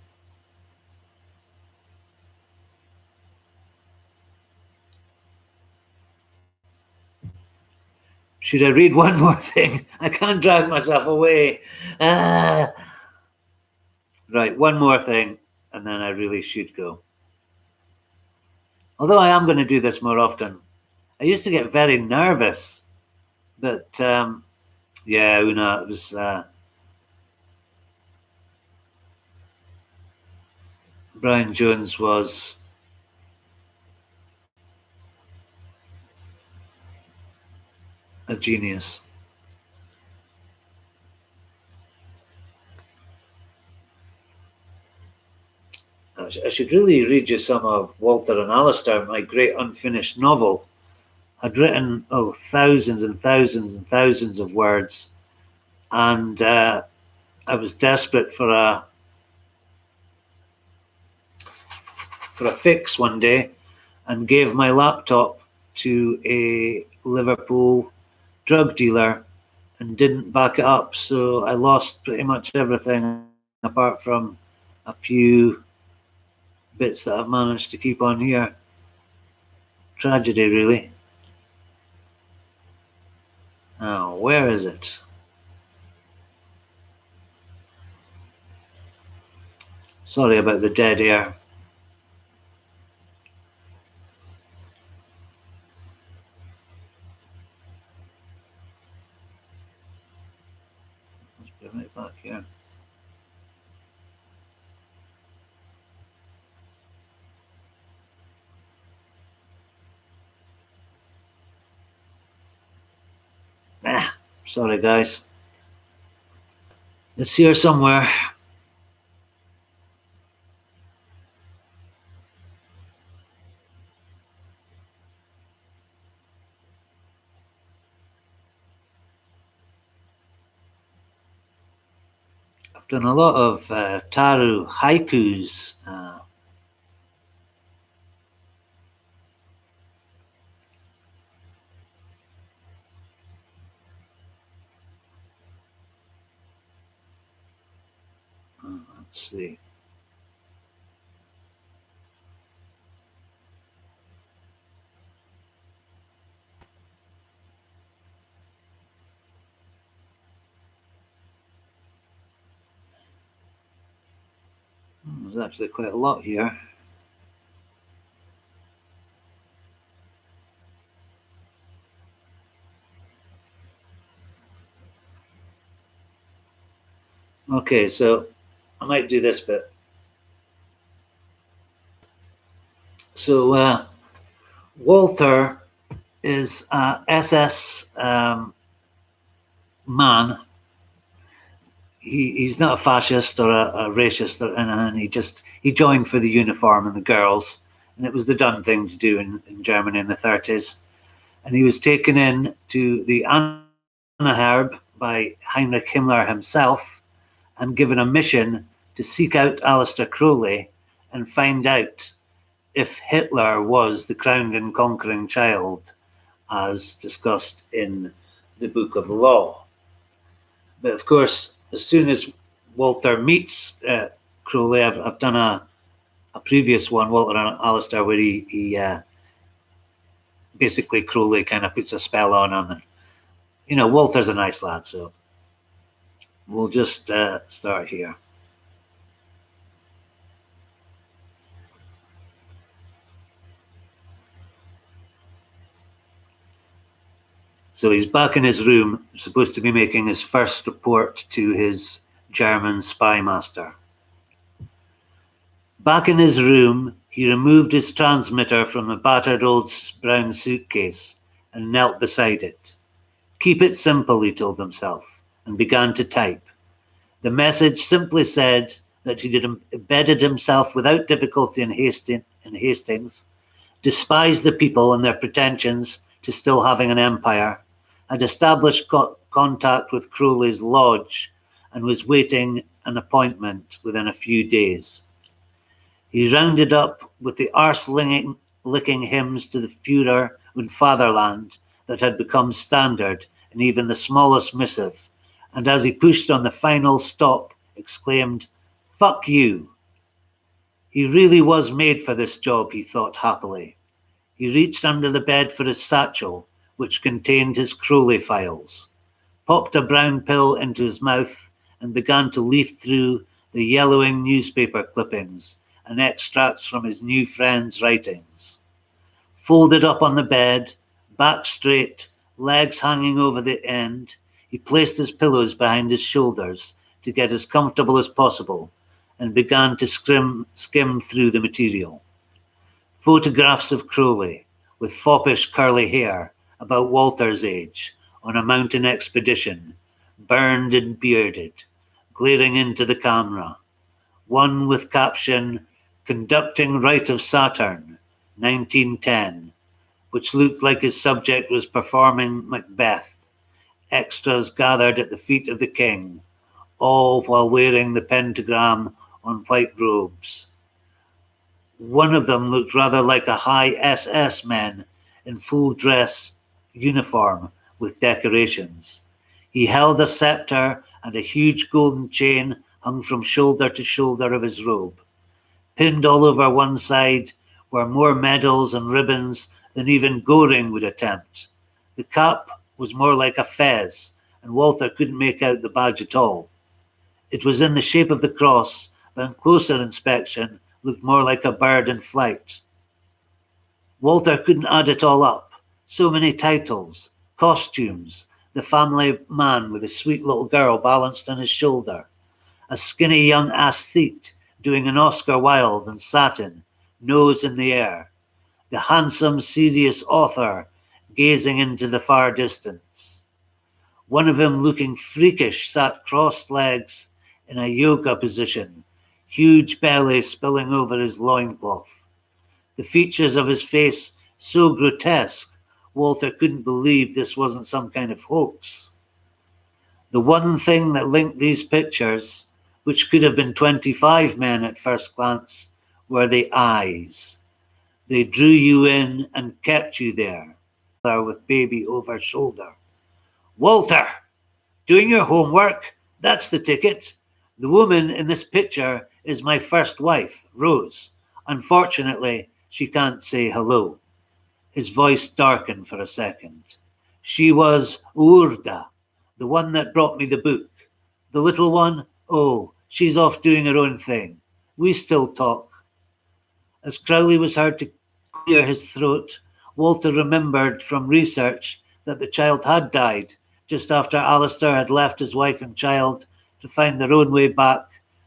Should I read one more thing? I can't drag myself away. Right, one more thing, and then I really should go. Although I am going to do this more often. I used to get very nervous, but yeah, Una, it was. Brian Jones was a genius. I should really read you some of Walter and Alistair, my great unfinished novel. I'd written thousands and thousands and thousands of words, and I was desperate for a fix one day, and gave my laptop to a Liverpool drug dealer and didn't back it up, so I lost pretty much everything apart from a few bits that I've managed to keep on here. Tragedy, really. Now, where is it? Sorry about the dead air. Let's put it right back here. Sorry, guys. It's here somewhere. I've done a lot of Taru haikus. Let's see. There's actually quite a lot here. Okay, so I might do this bit. So Walter is a SS man. He's not a fascist or a racist or anything. He joined for the uniform and the girls, and it was the done thing to do in Germany in the 30s. And he was taken in to the Anna-Herb by Heinrich Himmler himself and given a mission to seek out Aleister Crowley and find out if Hitler was the crowned and conquering child, as discussed in the Book of Law. But of course, as soon as Walter meets Crowley, I've done a previous one, Walter and Aleister, where he basically Crowley kind of puts a spell on him. And, Walter's a nice lad, so we'll just start here. So he's back in his room, supposed to be making his first report to his German spy master. Back in his room, he removed his transmitter from a battered old brown suitcase and knelt beside it. Keep it simple, he told himself, and began to type. The message simply said that he had embedded himself without difficulty in in Hastings, despised the people and their pretensions to still having an empire, had established contact with Crowley's lodge, and was waiting an appointment within a few days. He rounded up with the arse-licking hymns to the Führer und Fatherland that had become standard in even the smallest missive, and as he pushed on the final stop, exclaimed, "Fuck you." He really was made for this job, he thought happily. He reached under the bed for his satchel, which contained his Crowley files, popped a brown pill into his mouth, and began to leaf through the yellowing newspaper clippings and extracts from his new friend's writings. Folded up on the bed, back straight, legs hanging over the end, he placed his pillows behind his shoulders to get as comfortable as possible and began to skim through the material. Photographs of Crowley, with foppish curly hair, about Walter's age, on a mountain expedition, burned and bearded, glaring into the camera. One with caption, "Conducting Rite of Saturn, 1910, which looked like his subject was performing Macbeth. Extras gathered at the feet of the king, all while wearing the pentagram on white robes. One of them looked rather like a high SS man in full dress uniform with decorations. He held a scepter, and a huge golden chain hung from shoulder to shoulder of his robe. Pinned all over one side were more medals and ribbons than even Goring would attempt. The cap was more like a fez, and Walter couldn't make out the badge at all. It was in the shape of the cross, but on closer inspection looked more like a bird in flight. Walter couldn't add it all up. So many titles, costumes, the family man with a sweet little girl balanced on his shoulder, a skinny young aesthete doing an Oscar Wilde in satin, nose in the air, the handsome, serious author gazing into the far distance. One of them, looking freakish, sat crossed legs in a yoga position, huge belly spilling over his loincloth. The features of his face so grotesque, Walter couldn't believe this wasn't some kind of hoax. The one thing that linked these pictures, which could have been 25 men at first glance, were the eyes. They drew you in and kept you there, with baby over shoulder. "Walter, doing your homework? That's the ticket. The woman in this picture is my first wife, Rose. Unfortunately, she can't say hello." His voice darkened for a second. "She was Urda, the one that brought me the book. The little one? Oh, she's off doing her own thing. We still talk." As Crowley was heard to clear his throat, Walter remembered from research that the child had died just after Alistair had left his wife and child to find their own way back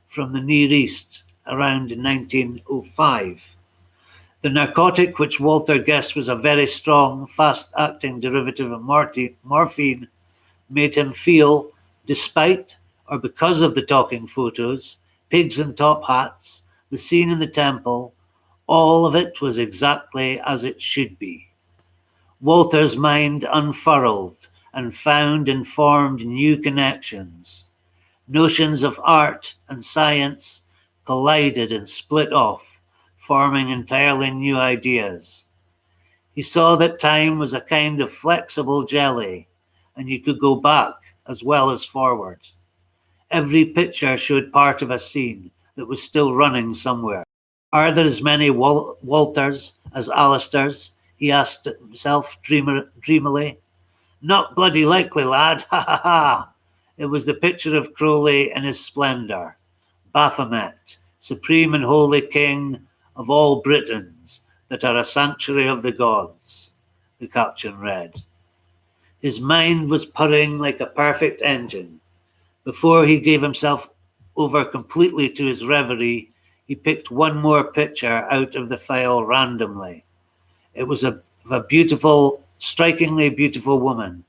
from the Near East around 1905. The narcotic, which Walter guessed was a very strong, fast-acting derivative of morphine, made him feel, despite or because of the talking photos, pigs in top hats, the scene in the temple, all of it was exactly as it should be. Walter's mind unfurled and found and formed new connections. Notions of art and science collided and split off, forming entirely new ideas. He saw that time was a kind of flexible jelly, and you could go back as well as forward. Every picture showed part of a scene that was still running somewhere. Are there as many Walters as Alistairs? He asked himself dreamily. Not bloody likely, lad, ha ha ha. It was the picture of Crowley in his splendour. Baphomet, supreme and holy king of all Britons that are a sanctuary of the gods, the caption read. His mind was purring like a perfect engine. Before he gave himself over completely to his reverie, he picked one more picture out of the file randomly. It was of a beautiful, strikingly beautiful woman.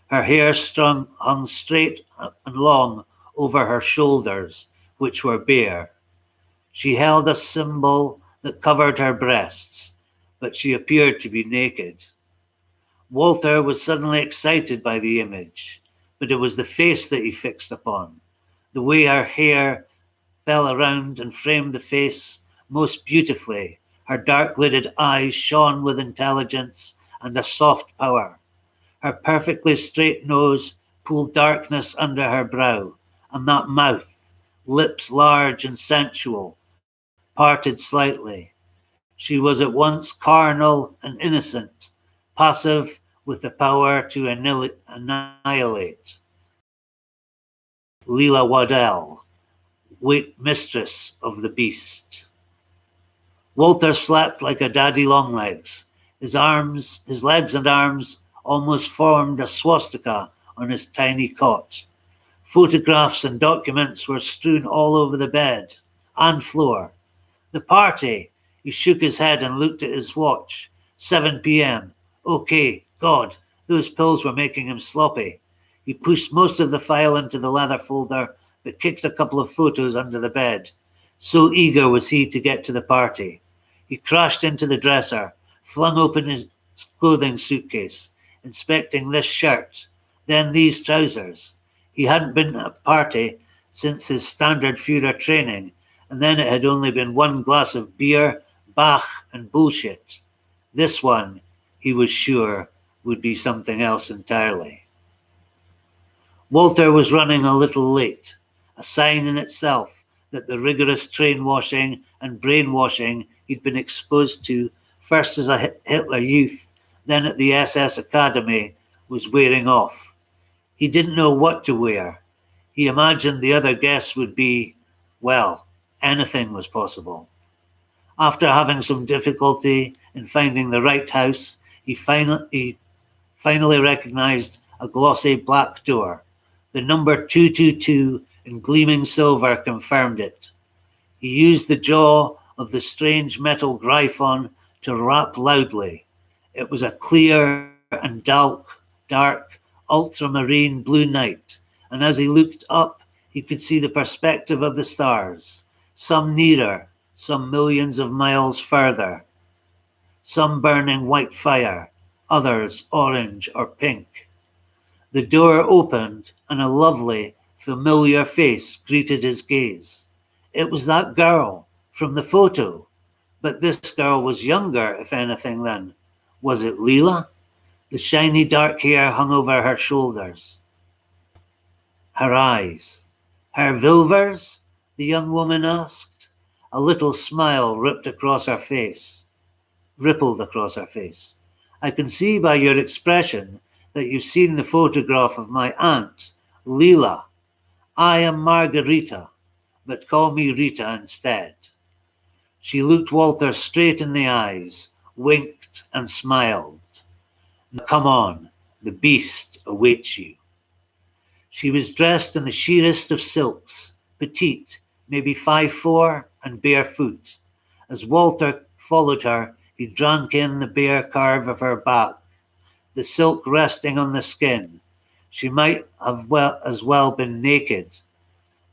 Her hair hung straight and long over her shoulders, which were bare. She held a symbol that covered her breasts, but she appeared to be naked. Walter was suddenly excited by the image, but it was the face that he fixed upon. The way her hair fell around and framed the face most beautifully. Her dark-lidded eyes shone with intelligence and a soft power. Her perfectly straight nose pulled darkness under her brow, and that mouth, lips large and sensual, parted slightly. She was at once carnal and innocent, passive with the power to annihilate. Leela Waddell, mistress of the beast. Walter slept like a daddy longlegs. His legs and arms almost formed a swastika on his tiny cot. Photographs and documents were strewn all over the bed and floor. The party. He shook his head and looked at his watch. 7 p.m. Okay, God, those pills were making him sloppy. He pushed most of the file into the leather folder, but kicked a couple of photos under the bed. So eager was he to get to the party. He crashed into the dresser, flung open his clothing suitcase, inspecting this shirt, then these trousers. He hadn't been at a party since his standard Führer training, and then it had only been one glass of beer, Bach, and bullshit. This one, he was sure, would be something else entirely. Walter was running a little late, a sign in itself that the rigorous train washing and brainwashing he'd been exposed to, first as a Hitler Youth, then at the SS Academy, was wearing off. He didn't know what to wear. He imagined the other guests would be, well, anything was possible. After having some difficulty in finding the right house, he finally recognized a glossy black door. The number 222 in gleaming silver confirmed it. He used the jaw of the strange metal gryphon to rap loudly. It was a clear and dark ultramarine blue night, and as he looked up, he could see the perspective of the stars, some nearer, some millions of miles further, some burning white fire, others orange or pink. The door opened, and a lovely, familiar face greeted his gaze. It was that girl from the photo, but this girl was younger, if anything, then. Was it Leela? The shiny dark hair hung over her shoulders. Her eyes. Her Wilvers? The young woman asked. A little smile rippled across her face. I can see by your expression that you've seen the photograph of my aunt, Leela. I am Margarita, but call me Rita instead. She looked Walter straight in the eyes, winked and smiled. Now come on, the beast awaits you. She was dressed in the sheerest of silks, petite, maybe 5'4", and barefoot. As Walter followed her, he drank in the bare curve of her back, the silk resting on the skin. She might have as well been naked.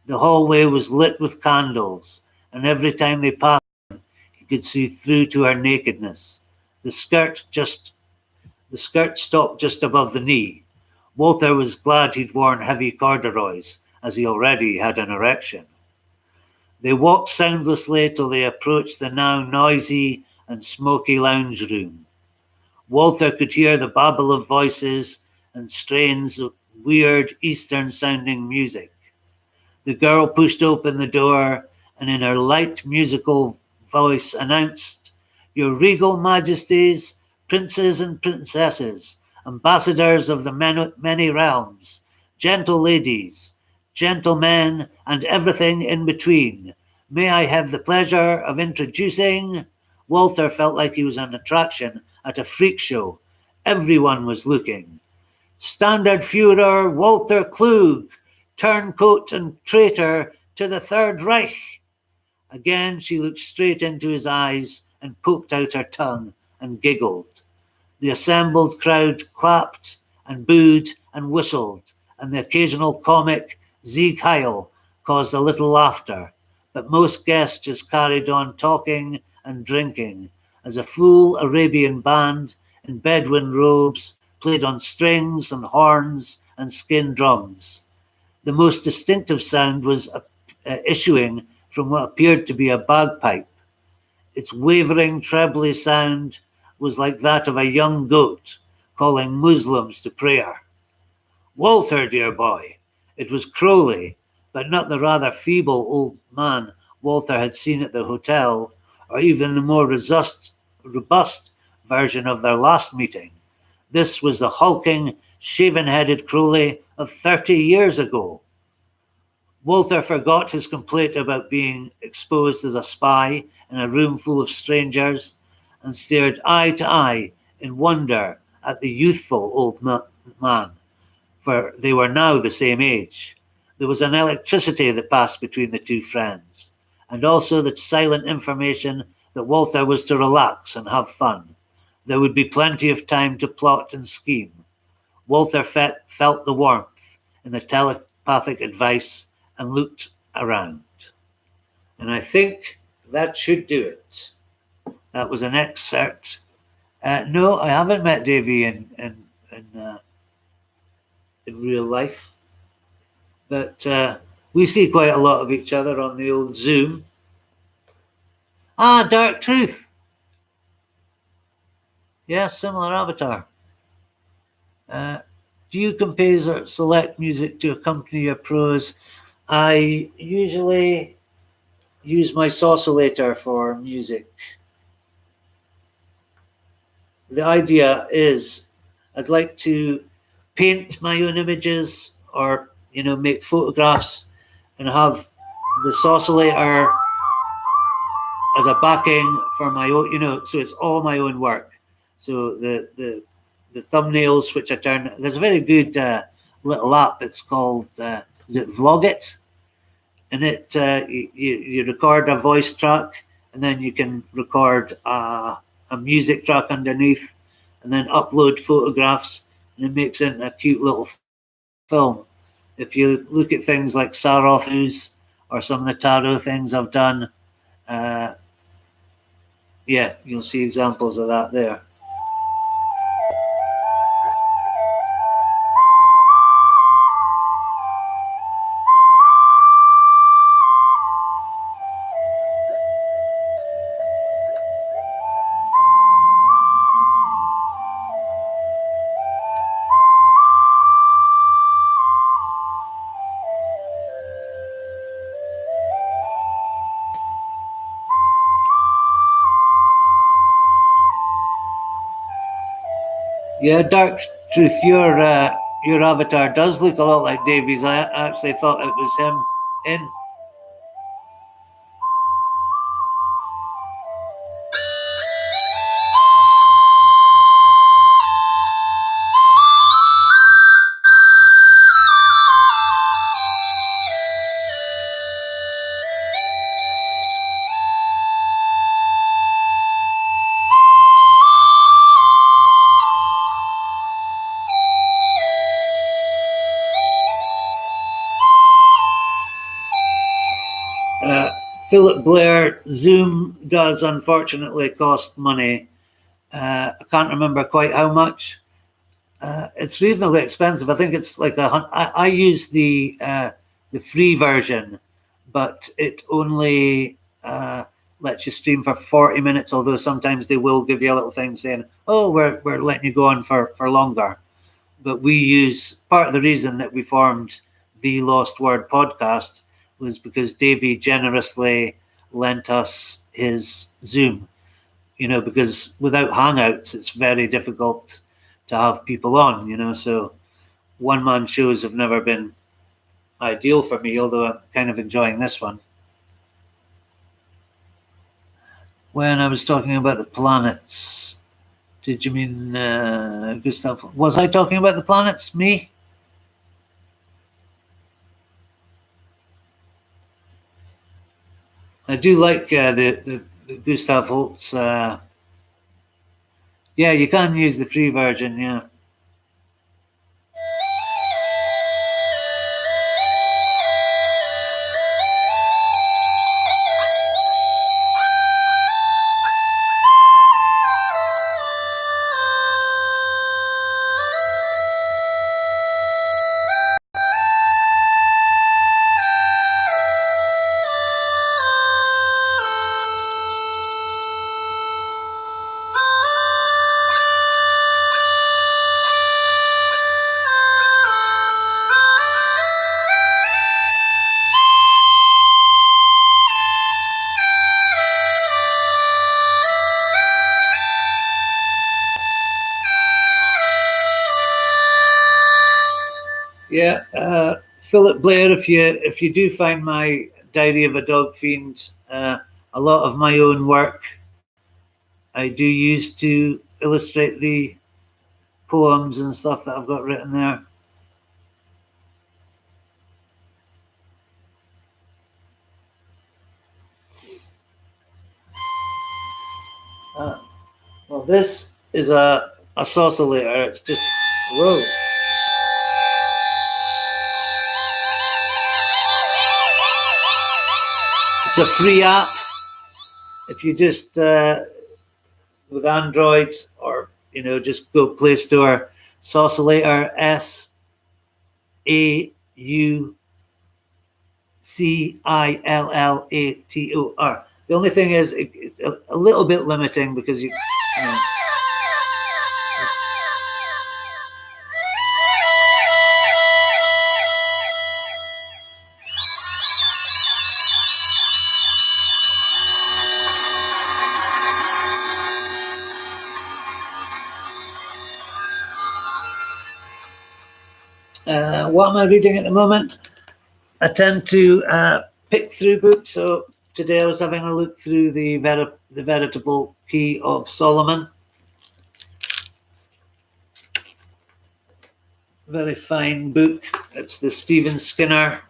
The hallway was lit with candles, and every time they passed him, he could see through to her nakedness. The skirt stopped just above the knee. Walter was glad he'd worn heavy corduroys, as he already had an erection. They walked soundlessly till they approached the now noisy and smoky lounge room. Walter could hear the babble of voices and strains of weird Eastern-sounding music. The girl pushed open the door and in her light musical voice announced, "Your regal majesties, princes and princesses, ambassadors of the many realms, gentle ladies, gentlemen, and everything in between. May I have the pleasure of introducing..." Walter felt like he was an attraction at a freak show. Everyone was looking. Standard Führer Walter Klug, turncoat and traitor to the Third Reich. Again she looked straight into his eyes and poked out her tongue and giggled. The assembled crowd clapped and booed and whistled, and the occasional comic Sieg Heil caused a little laughter, but most guests just carried on talking and drinking, as a full Arabian band in Bedouin robes played on strings and horns and skin drums. The most distinctive sound was issuing from what appeared to be a bagpipe. Its wavering, trebly sound was like that of a young goat calling Muslims to prayer. Walter, dear boy. It was Crowley, but not the rather feeble old man Walter had seen at the hotel, or even the more robust version of their last meeting. This was the hulking, shaven-headed Crowley of 30 years ago. Walter forgot his complaint about being exposed as a spy in a room full of strangers and stared eye to eye in wonder at the youthful old man, for they were now the same age. There was an electricity that passed between the two friends, and also the silent information that Walter was to relax and have fun. There would be plenty of time to plot and scheme. Walter felt the warmth in the telepathic advice and looked around. And I think that should do it. That was an excerpt. No, I haven't met Davy in real life, but we see quite a lot of each other on the old Zoom. Ah, Dark Truth. Yeah, similar avatar. Do you compose or select music to accompany your prose? I usually use my Saucillator for music. The idea is I'd like to paint my own images or, make photographs and have the Saucillator as a backing for my own, so it's all my own work. So the thumbnails, which I turn, there's a very good little app. It's called, is it Vlogit? And it you record a voice track, and then you can record a music track underneath, and then upload photographs, and it makes it a cute little film. If you look at things like Sarothu's or some of the tarot things I've done, yeah, you'll see examples of that there. Yeah, Dark Truth, your avatar does look a lot like Davies. I actually thought it was him in. Philip Blair, Zoom does unfortunately cost money. I can't remember quite how much. It's reasonably expensive. I think it's like I use the free version, but it only lets you stream for 40 minutes. Although sometimes they will give you a little thing saying, "Oh, we're letting you go on for longer." But we use, part of the reason that we formed the Lost Word podcast was because Davey generously lent us his Zoom, because without Hangouts, it's very difficult to have people on, so one-man shows have never been ideal for me, although I'm kind of enjoying this one. When I was talking about the planets, did you mean Gustav? Was I talking about the planets? Me? I do like the Gustav Holst. Yeah, you can use the free version, yeah. Yeah, Philip Blair. If you do find my Diary of a Dog Fiend, a lot of my own work I do use to illustrate the poems and stuff that I've got written there. Well, this is a oscillator. It's just whoa. It's a free app. If you just with Android or just go Play Store, Saucillator, SAUCILLATOR. The only thing is it's a little bit limiting because you know. What am I reading at the moment? I tend to pick through books. So today I was having a look through the Veritable Key of Solomon. Very fine book. It's the Stephen Skinner,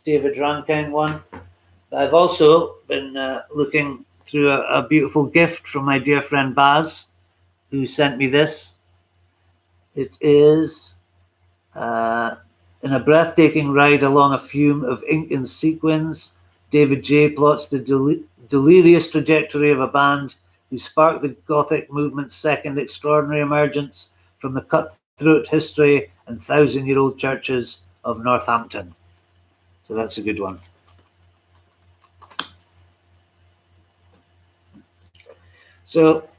David Rankine one. I've also been looking through a beautiful gift from my dear friend Baz, who sent me this. It is in a breathtaking ride along a fume of ink and sequins, David J. plots the delirious trajectory of a band who sparked the Gothic movement's second extraordinary emergence from the cutthroat history and thousand-year-old churches of Northampton. So that's a good one. So,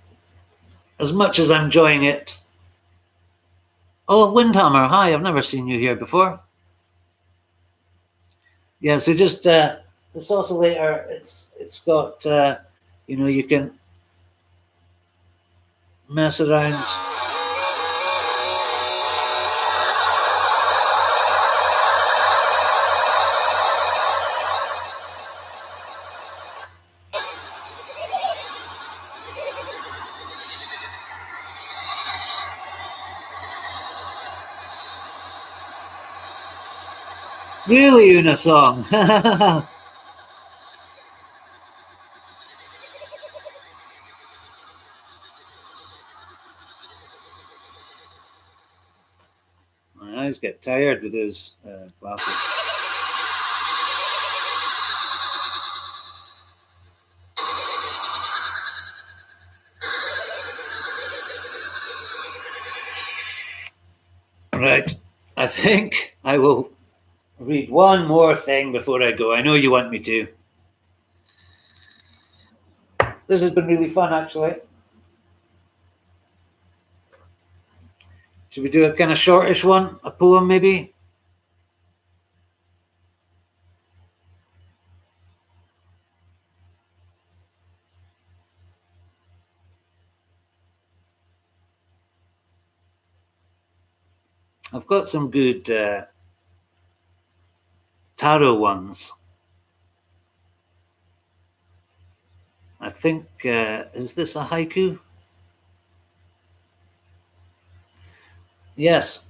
as much as I'm enjoying it, oh, Windhammer, hi, I've never seen you here before. Yeah, so just this oscillator, it's got, you can mess around. Really, Unasong? My eyes get tired with those glasses. Right, I think I will read one more thing before I go. I know you want me to. This has been really fun, actually. Should we do a kind of shortish one? A poem, maybe? I've got some good tarot ones. I think, is this a haiku? Yes.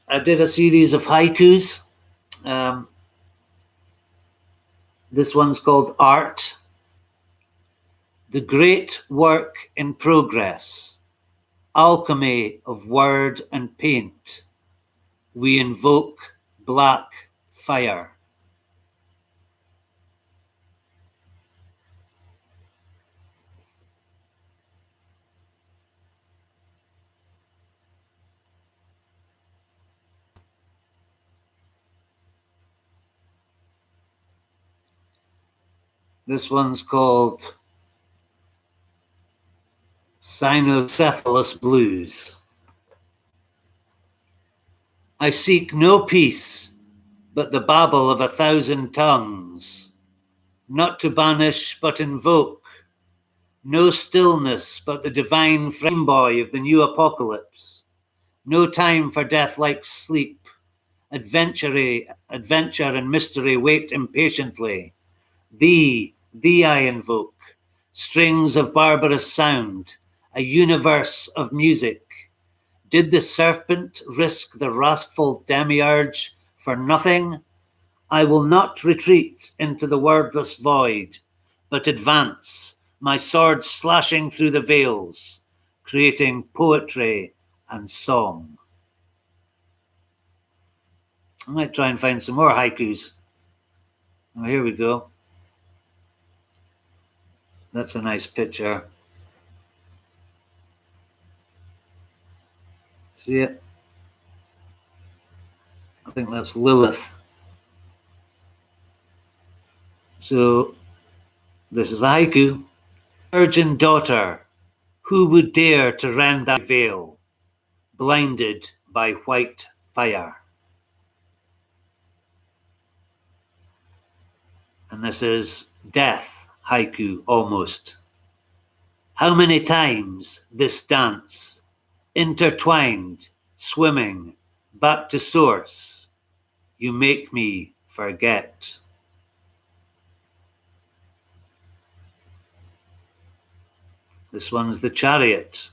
I did a series of haikus. This one's called Art. The great work in progress, alchemy of word and paint. We invoke black fire. This one's called Cynocephalus Blues. I seek no peace but the babble of 1,000 tongues, not to banish but invoke, no stillness but the divine frame boy of the new apocalypse, No time for death like sleep. Adventure and mystery wait impatiently. Thee I invoke. Strings of barbarous sound, a universe of music. Did the serpent risk the wrathful demiurge for nothing? I will not retreat into the wordless void, but advance, my sword slashing through the veils, creating poetry and song. I might try and find some more haikus. Oh, here we go. That's a nice picture. See it? I think that's Lilith. So this is a haiku. Virgin daughter, who would dare to rend thy veil, blinded by white fire? And this is Death haiku almost. How many times this dance, intertwined, swimming, back to source, you make me forget. This one's the Chariot.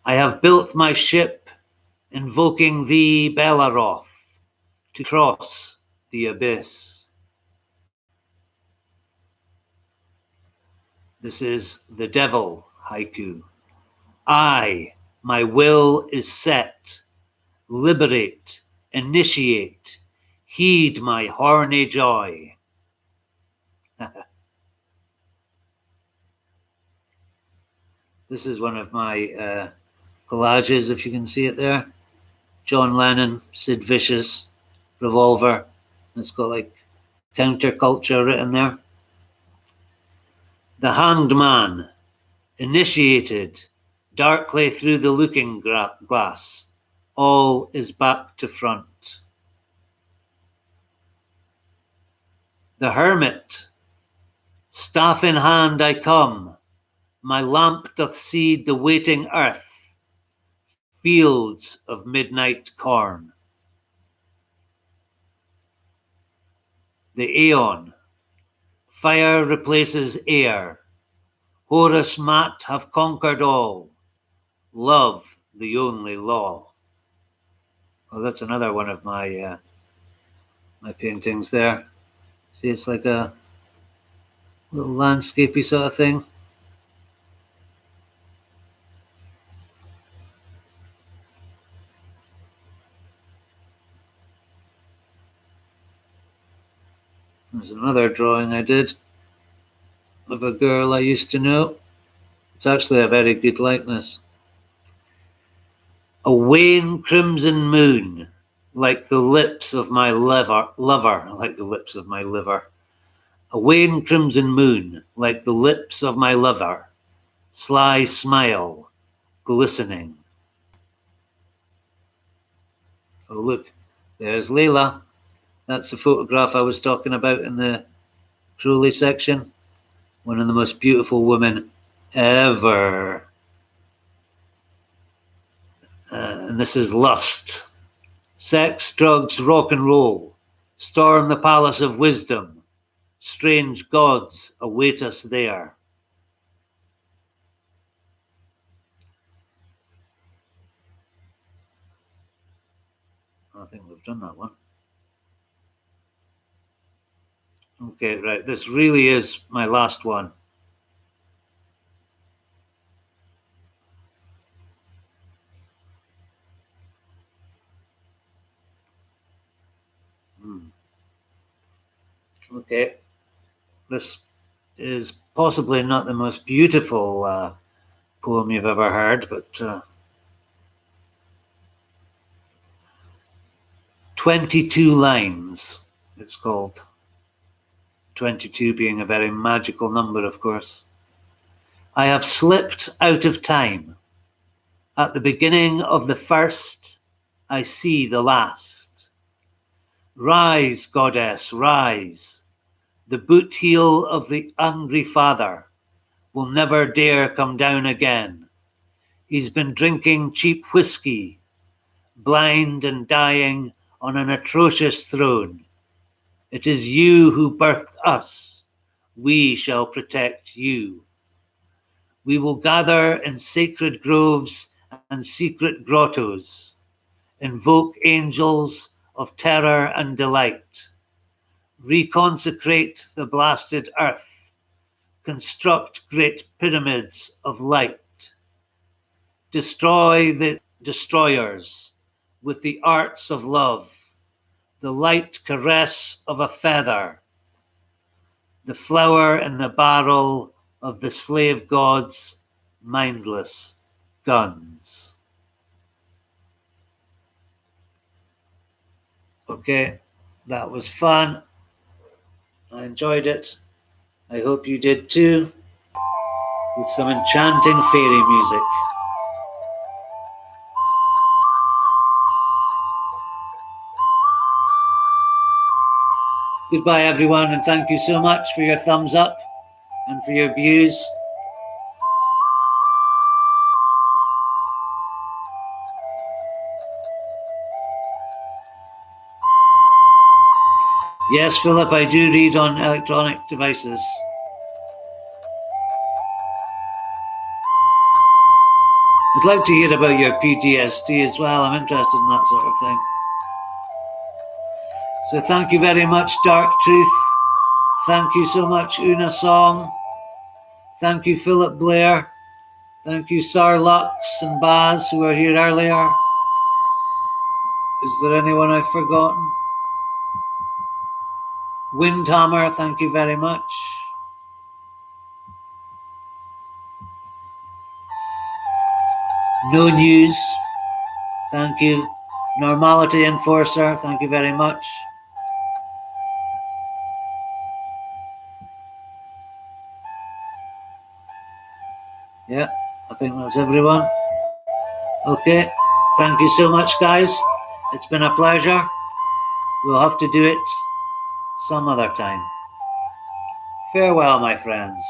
I have built my ship, invoking thee, Belaroth, to cross the abyss. This is the Devil haiku. I, my will is set. Liberate, initiate, heed my horny joy. This is one of my collages, if you can see it there. John Lennon, Sid Vicious, Revolver. It's got like counterculture written there. The Hanged Man, initiated, darkly through the looking glass. All is back to front. The Hermit, staff in hand I come. My lamp doth seed the waiting earth, fields of midnight corn. The Aeon, fire replaces air. Horus Mat have conquered all. Love the only law. Oh, that's another one of my my paintings there. See, it's like a little landscapey sort of thing. There's another drawing I did of a girl I used to know. It's actually a very good likeness. A wan crimson moon, like the lips of my lover, like the lips of my liver. A wan crimson moon, like the lips of my lover, sly smile, glistening. Oh, look, there's Layla. That's the photograph I was talking about in the Crowley section. One of the most beautiful women ever. And this is Lust. Sex, drugs, rock and roll. Storm the palace of wisdom. Strange gods await us there. I think we've done that one. Okay, right. This really is my last one. Okay. This is possibly not the most beautiful poem you've ever heard, but 22 lines, it's called. 22 being a very magical number, of course. I have slipped out of time. At the beginning of the first, I see the last. Rise, goddess, rise. The boot heel of the angry father will never dare come down again. He's been drinking cheap whiskey, blind and dying on an atrocious throne. It is you who birthed us. We shall protect you. We will gather in sacred groves and secret grottos, invoke angels of terror and delight, reconsecrate the blasted earth, construct great pyramids of light, destroy the destroyers with the arts of love, the light caress of a feather, the flower in the barrel of the slave god's mindless guns. Okay, that was fun. I enjoyed it. I hope you did too, with some enchanting fairy music. Goodbye, everyone, and thank you so much for your thumbs up and for your views. Yes, Philip, I do read on electronic devices. I'd like to hear about your PTSD as well. I'm interested in that sort of thing. So thank you very much, Dark Truth. Thank you so much, Una Song. Thank you, Philip Blair. Thank you, Sir Lux and Baz, who were here earlier. Is there anyone I've forgotten? Windhammer, thank you very much. No News, thank you. Normality Enforcer, thank you very much. Yeah, I think that's everyone. Okay, thank you so much, guys. It's been a pleasure. We'll have to do it some other time. Farewell, my friends.